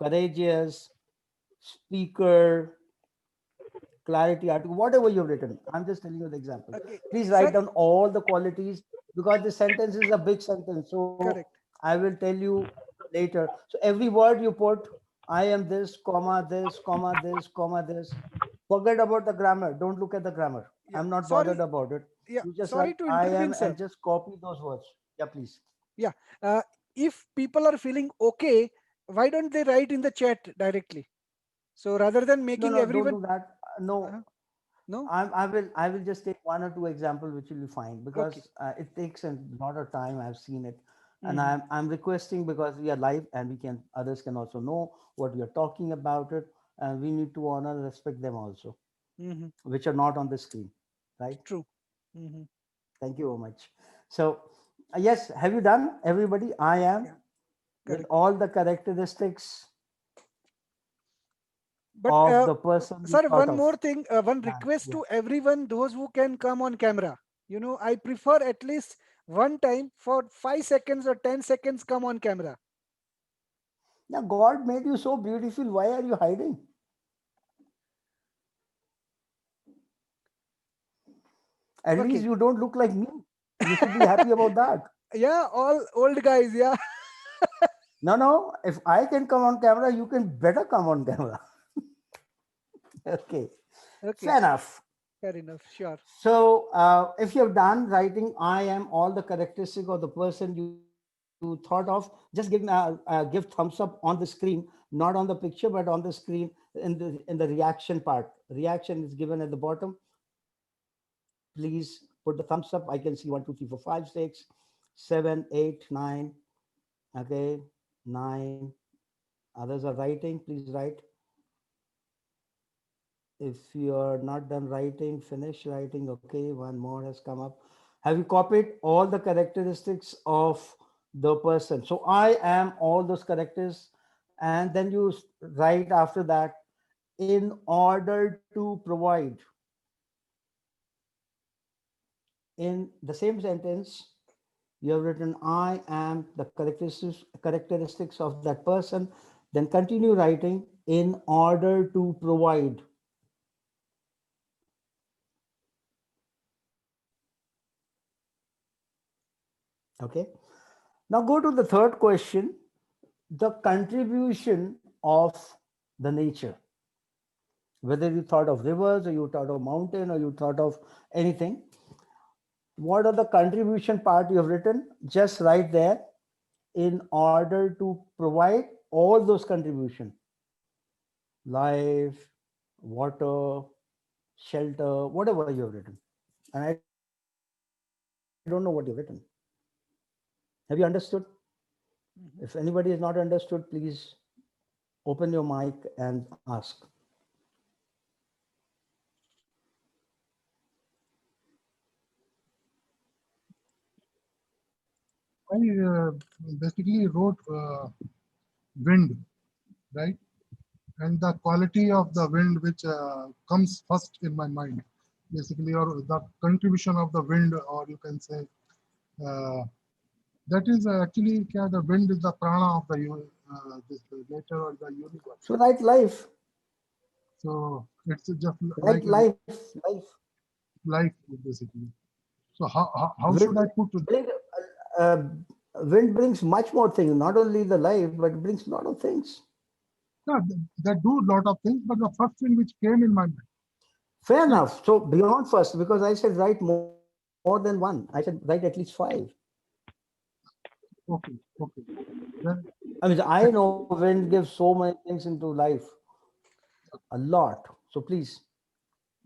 courageous, speaker, clarity, article, whatever you've written. I'm just telling you the example. Okay, Please sir. write down all the qualities because this sentence is a big sentence. So Correct. I will tell you later. So every word you put, I am this, comma, this, comma, this, comma, this. Forget about the grammar. Don't look at the grammar. Yeah. I'm not bothered Sorry. about it. Yeah. You just Sorry write to I intervene, am sir. and just copy those words. Yeah, please. Yeah. If people are feeling okay, why don't they write in the chat directly? So rather than No, making no, don't everyone. do that. No, No. I will just take one or two examples which will be fine Okay. because it takes a lot of time. I've seen it, and Mhm. I'm requesting because we are live and we can others can also know what we are talking about it, and we need to honor and respect them also, Mhm. which are not on the screen, right? True. Mhm. Thank you very much. So yes, have you done everybody? I am with Correct. all the characteristics But of the person you sir, thought one of. more thing, one request Yeah. to everyone, those who can come on camera. I prefer at least one time for 5 seconds or 10 seconds come on camera. Now God made you so beautiful. Why are you hiding? At Okay. least you don't look like me. You should be happy about that. Yeah, all old guys. Yeah. No. If I can come on camera, you can better come on camera. Okay. Okay. Fair enough. Fair enough. Sure. So if you've done writing, I am all the characteristic of the person you thought of, just give thumbs up on the screen, not on the picture, but on the screen in the reaction part. Reaction is given at the bottom. Please put the thumbs up. I can see 1, 2, 3, 4, 5, 6, 7, 8, 9. Okay, 9. Others are writing. Please write. If you are not done writing, finish writing. Okay, one more has come up. Have you copied all the characteristics of the person? So I am all those characters, and then you write after that, in order to provide. In the same sentence, you have written I am the characteristics of that person. Then continue writing, in order to provide. Okay. Now go to the third question, the contribution of the nature. Whether you thought of rivers or you thought of mountain or you thought of anything, what are the contribution part you have written? Just write there, in order to provide all those contribution: life, water, shelter, whatever you have written. And I don't know what you've written. Have you understood? If anybody is not understood, please open your mic and ask. I basically wrote wind, right? and the quality of the wind which comes first in my mind, basically, or the contribution of the wind, or you can say that is actually the wind is the prana of the this nature or the universe. So right life. So it's just Right like life. life basically. So how Wind, should I put it? uh, wind brings much more things, not only the life, but it brings a lot of things. No, they do a lot of things, but the first thing which came in my mind. Fair enough. So beyond first, because I said write more than one. I said write at least 5. Okay, okay. Then, I mean, I know wind gives so many things into life, a lot. So please.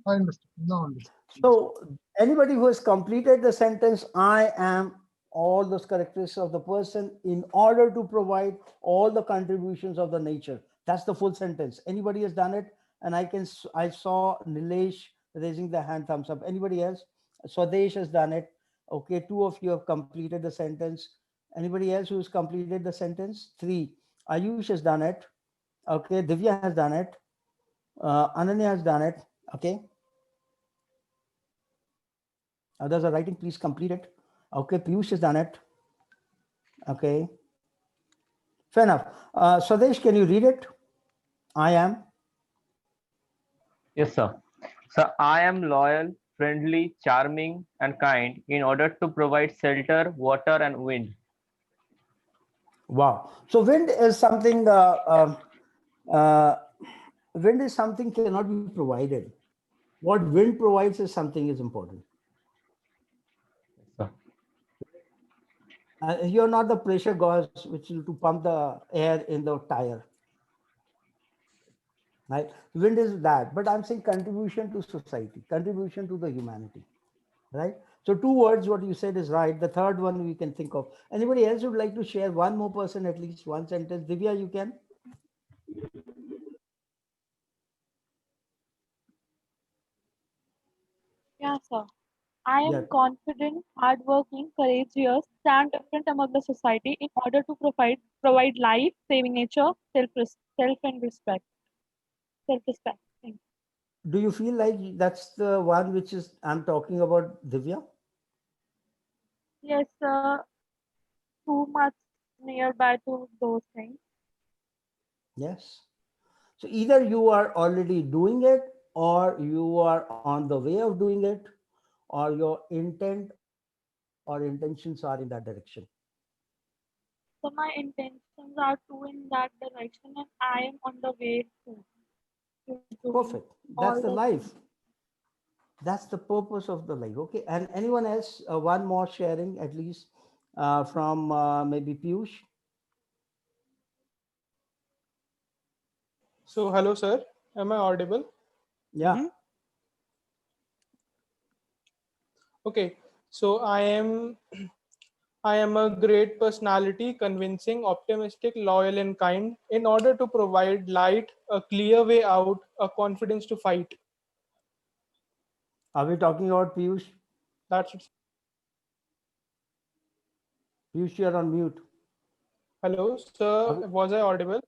I understand. No, understand. So anybody who has completed the sentence, I am all those characteristics of the person in order to provide all the contributions of the nature. That's the full sentence. Anybody has done it? And I saw Nilesh raising the hand, thumbs up. Anybody else? Swadesh has done it. Okay, 2 of you have completed the sentence. Anybody else who's completed the sentence? 3. Ayush has done it. Okay, Divya has done it. Ananya has done it. Okay. Others are writing, please complete it. Okay, Piyush has done it. Okay. Fair enough. Swadesh, can you read it? I am. Yes, sir. So I am loyal, friendly, charming, and kind in order to provide shelter, water, and wind. Wow. So wind is something. Wind is something cannot be provided. What wind provides is something is important. You're not the pressure gauge which will to pump the air in the tire. Right? Wind is that, but I'm saying contribution to society, contribution to the humanity. Right? So 2 words, what you said is right. The third one we can think of. Anybody else would like to share? One more person, at least one sentence. Divya, you can. Yeah, sir. I Yeah. am confident, hardworking, courageous, stand different among the society in order to provide life, saving nature, self and respect. Self-respect. Thank Do you feel like that's the one which is I'm talking about, Divya? you. Yes, sir. Too much nearby to those things. Yes. So either you are already doing it, or you are on the way of doing it, or your intent or intentions are in that direction. So my intentions are to in that direction, and I am on the way to doing Perfect. all That's the the life. things. That's the purpose of the life. Okay. And anyone else? One more sharing, at least from maybe Piyush. So, hello, sir. Am I audible? Yeah. Okay. So, I am a great personality, convincing, optimistic, loyal, and kind in order to provide light, a clear way out, a confidence to fight. Are we talking about Piyush? That's it. Piyush, you're on mute. Hello, sir. Was I audible?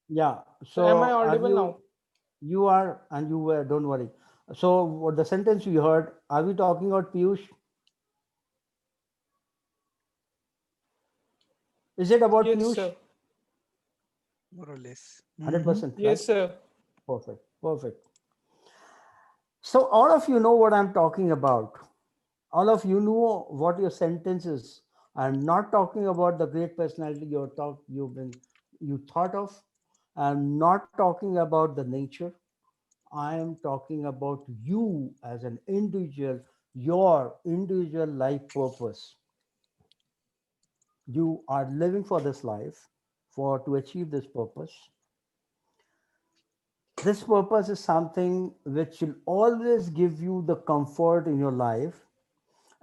Yeah. So, am I So are audible now? you are, and you were, don't worry. So what the sentence you heard, are we talking about Piyush? Is it about Yes, Piyush? sir. More or less. 100%, right? Yes, sir. Perfect. Perfect. So all of you know what I'm talking about. All of you know what your sentence is. I'm not talking about the great personality you thought of. I'm not talking about the nature. I am talking about you as an individual, your individual life purpose. You are living for this life for to achieve this purpose. This purpose is something which will always give you the comfort in your life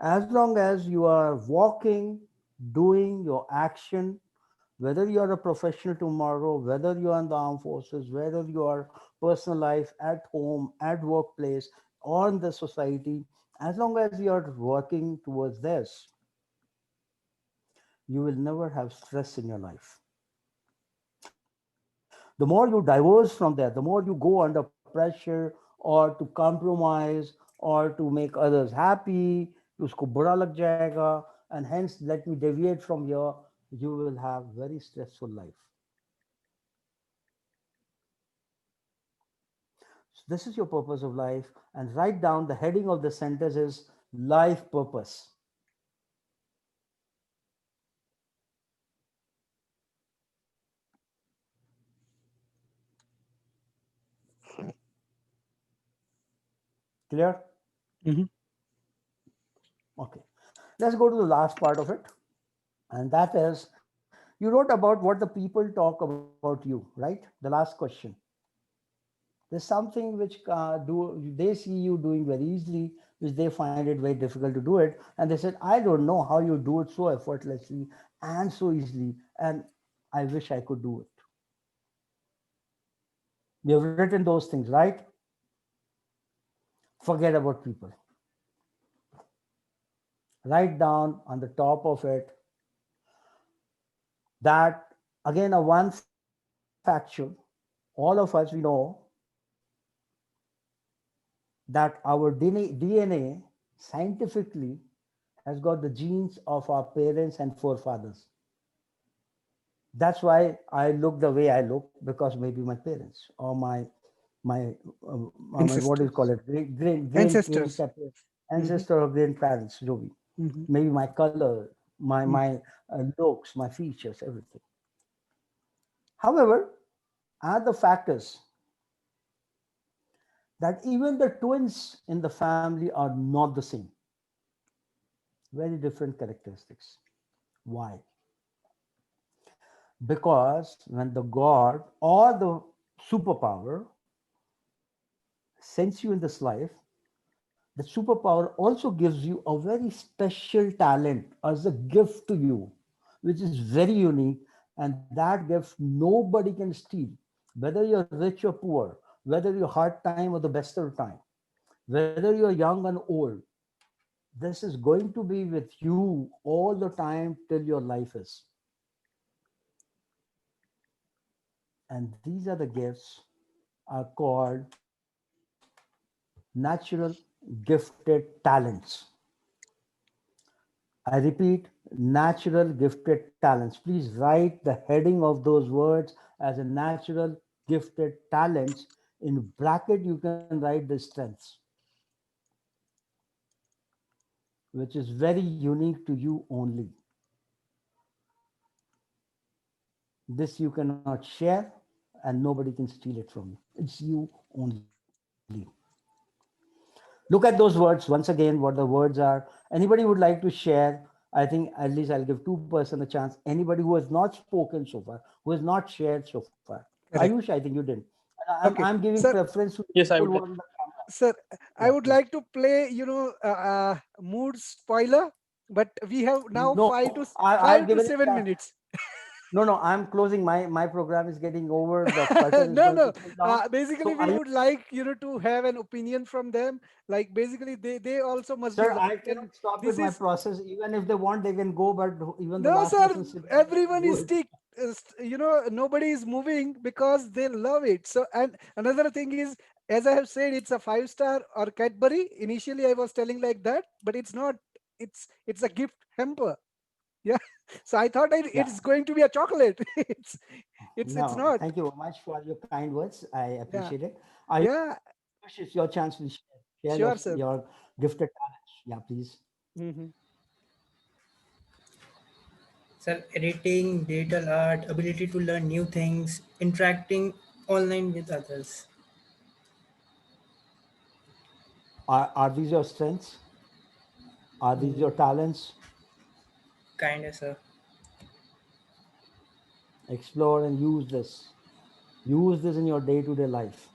as long as you are walking, doing your action, whether you are a professional tomorrow, whether you are in the armed forces, whether you are personal life at home, at workplace, or in the society, as long as you are working towards this, you will never have stress in your life. The more you diverge from that, the more you go under pressure or to compromise or to make others happy, usko bura lag jayega, and hence let me deviate from here, you will have very stressful life. So this is your purpose of life, and write down the heading of the sentence is life purpose. Clear? Okay. Let's go to the last part of it. And that is, you wrote about what the people talk about you, right? The last question. There's something which they see you doing very easily, which they find it very difficult to do it. And they said, I don't know how you do it so effortlessly and so easily. And I wish I could do it. We have written those things, right? Forget about people. Write down on the top of it that, again, a one factual, all of us, we know that our DNA scientifically has got the genes of our parents and forefathers. That's why I look the way I look, because maybe my parents or my what do you call it, Ancestors. ancestor or grandparents, Jovi. Maybe my color, my looks, my features, everything. However, other factors that even the twins in the family are not the same. Very different characteristics. Why? Because when the God or the superpower sends you in this life, the superpower also gives you a very special talent as a gift to you, which is very unique, and that gift nobody can steal. Whether you're rich or poor, whether you're hard time or the best of time, whether you're young and old, this is going to be with you all the time till your life is. And these are the gifts are called natural gifted talents. I repeat, natural gifted talents. Please write the heading of those words as a natural gifted talents. In bracket, you can write the strengths, which is very unique to you only. This you cannot share and nobody can steal it from you. It's you only. Look at those words once again, what the words are. Anybody would like to share? I think at least I'll give 2% a chance. Anybody who has not spoken so far, who has not shared so far. Correct. Ayush, I think you did. Okay. I'm giving Sir, preference to Yes, I people would. who are on the camera. Sir, I would like to play, mood spoiler, but we have now No, 5 to I've given 7 minutes. No, I'm closing. My program is getting over. The curtain is No, going no. to pull down. Basically, So we would like to have an opinion from them. Like basically, they also must be sir, I learning, and cannot stop this with my is process. Even if they want, they can go. But even the no, last sir. person sitting, Everyone do is it. stick. Nobody is moving because they love it. So, and another thing is, as I have said, it's a 5-star or Cadbury. Initially, I was telling like that, but it's not. It's a gift hamper. Yeah. So I thought Yeah. it's going to be a chocolate. It's No, not. thank you very much for your kind words. I Yeah. appreciate it. Yeah. It's your chance to share Sure, sir. your gifted talents. Yeah, please. Sir, editing, digital art, ability to learn new things, interacting online with others. Are these your strengths? Are these your talents? Kinda, sir. Explore and use this. Use this in your day-to-day life.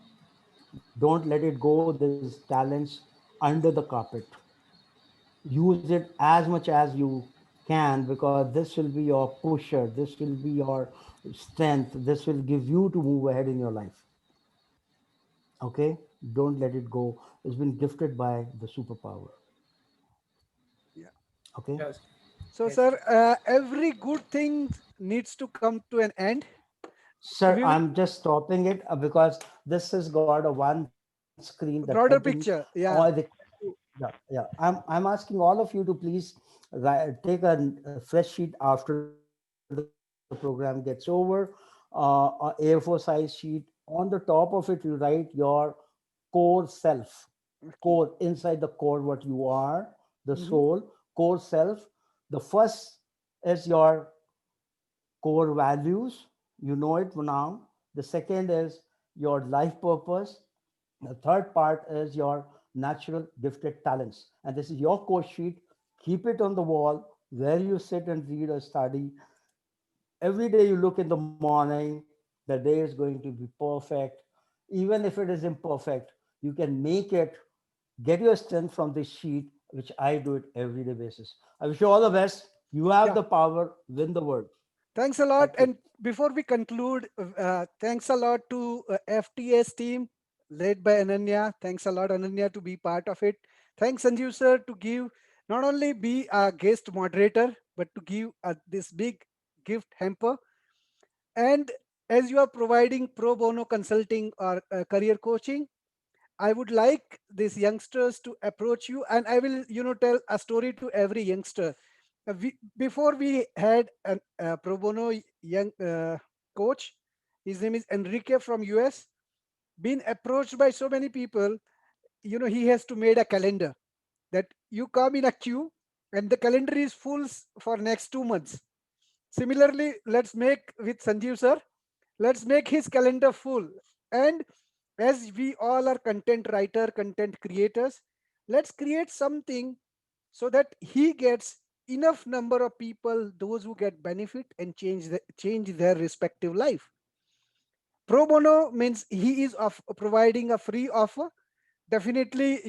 Don't let it go, these talents, under the carpet. Use it as much as you can, because this will be your pusher. This will be your strength. This will give you to move ahead in your life. Okay? Don't let it go. It's been gifted by the superpower. Yeah. Okay? So, Yes. sir, every good thing needs to come to an end. Sir, We will I'm just stopping it because this has got a one screen, the broader heading, picture. all Yeah. the yeah. I'm asking all of you to please take a fresh sheet after the program gets over, a A4 size sheet. On the top of it, you write your core self, core inside the core, what you are, the Mhm. soul, core self. The first is your core values, you know it now. The second is your life purpose. The third part is your natural gifted talents. And this is your course sheet. Keep it on the wall where you sit and read or study. Every day you look in the morning, the day is going to be perfect. Even if it is imperfect, you can make it, get your strength from this sheet, which I do it every day basis. I wish you all the best. You have Yeah. the power, win the world. Thanks a lot. Thank you. And before we conclude, thanks a lot to FTS team led by Ananya. Thanks a lot, Ananya, to be part of it. Thanks, Sanjeev sir, to give not only be a guest moderator, but to give this big gift hamper. And as you are providing pro bono consulting or career coaching, I would like these youngsters to approach you, and I will, tell a story to every youngster. Before we had a pro bono young coach, his name is Enrique from US, been approached by so many people. He has to made a calendar that you come in a queue, and the calendar is full for next 2 months. Similarly, let's make with Sanjeev sir. Let's make his calendar full. And as we all are content writer, content creators, let's create something so that he gets enough number of people, those who get benefit and change their respective life. Pro bono means he is providing a free offer. Definitely,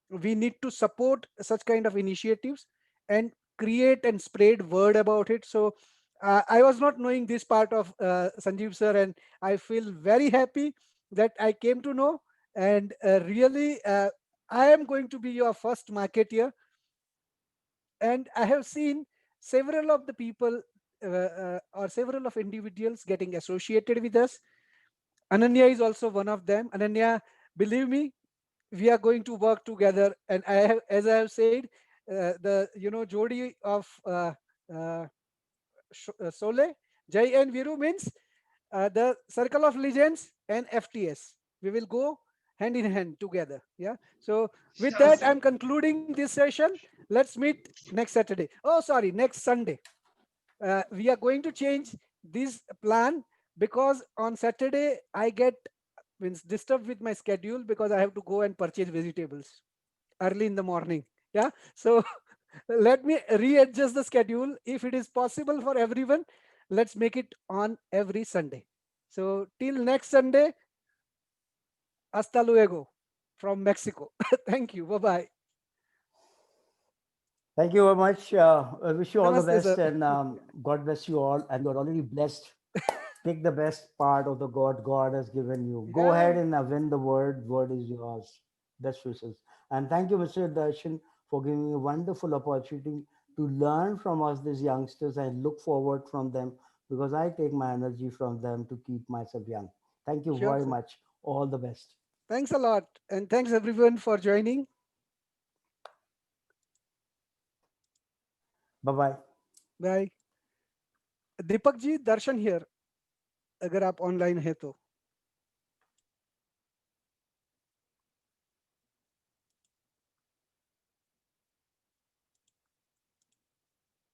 we need to support such kind of initiatives and create and spread word about it. So I was not knowing this part of Sanjeev sir, and I feel very happy that I came to know. And really, I am going to be your first marketeer, and I have seen several of the people or several of individuals getting associated with us. Ananya is also one of them. Ananya, believe me, we are going to work together. And I have, as I have said, the Jodi of Sole, Jai and Viru means the Circle of Legends and FTS. We will go hand in hand together. Yeah. So with Sure, that, sir. I'm concluding this session. Let's meet next Saturday. Oh, sorry, next Sunday. We are going to change this plan because on Saturday I get means disturbed with my schedule because I have to go and purchase vegetables early in the morning. Yeah. So let me readjust the schedule. If it is possible for everyone, let's make it on every Sunday. So till next Sunday, hasta luego from Mexico. Thank you. Bye bye. Thank you very much. I wish you all the Namaste, sir. best, and God bless you all. And you're already blessed. Take the best part of the God has given you. Go Yeah. ahead and win the word. Word is yours. Best wishes. And thank you, Mr. Darshan, for giving me a wonderful opportunity to learn from us, these youngsters, and look forward from them because I take my energy from them to keep myself young. Thank you Sure, very sir. much. All the best. Thanks a lot. And thanks everyone for joining. Bye bye. Bye. Deepak ji Darshan here अगर आप online है तो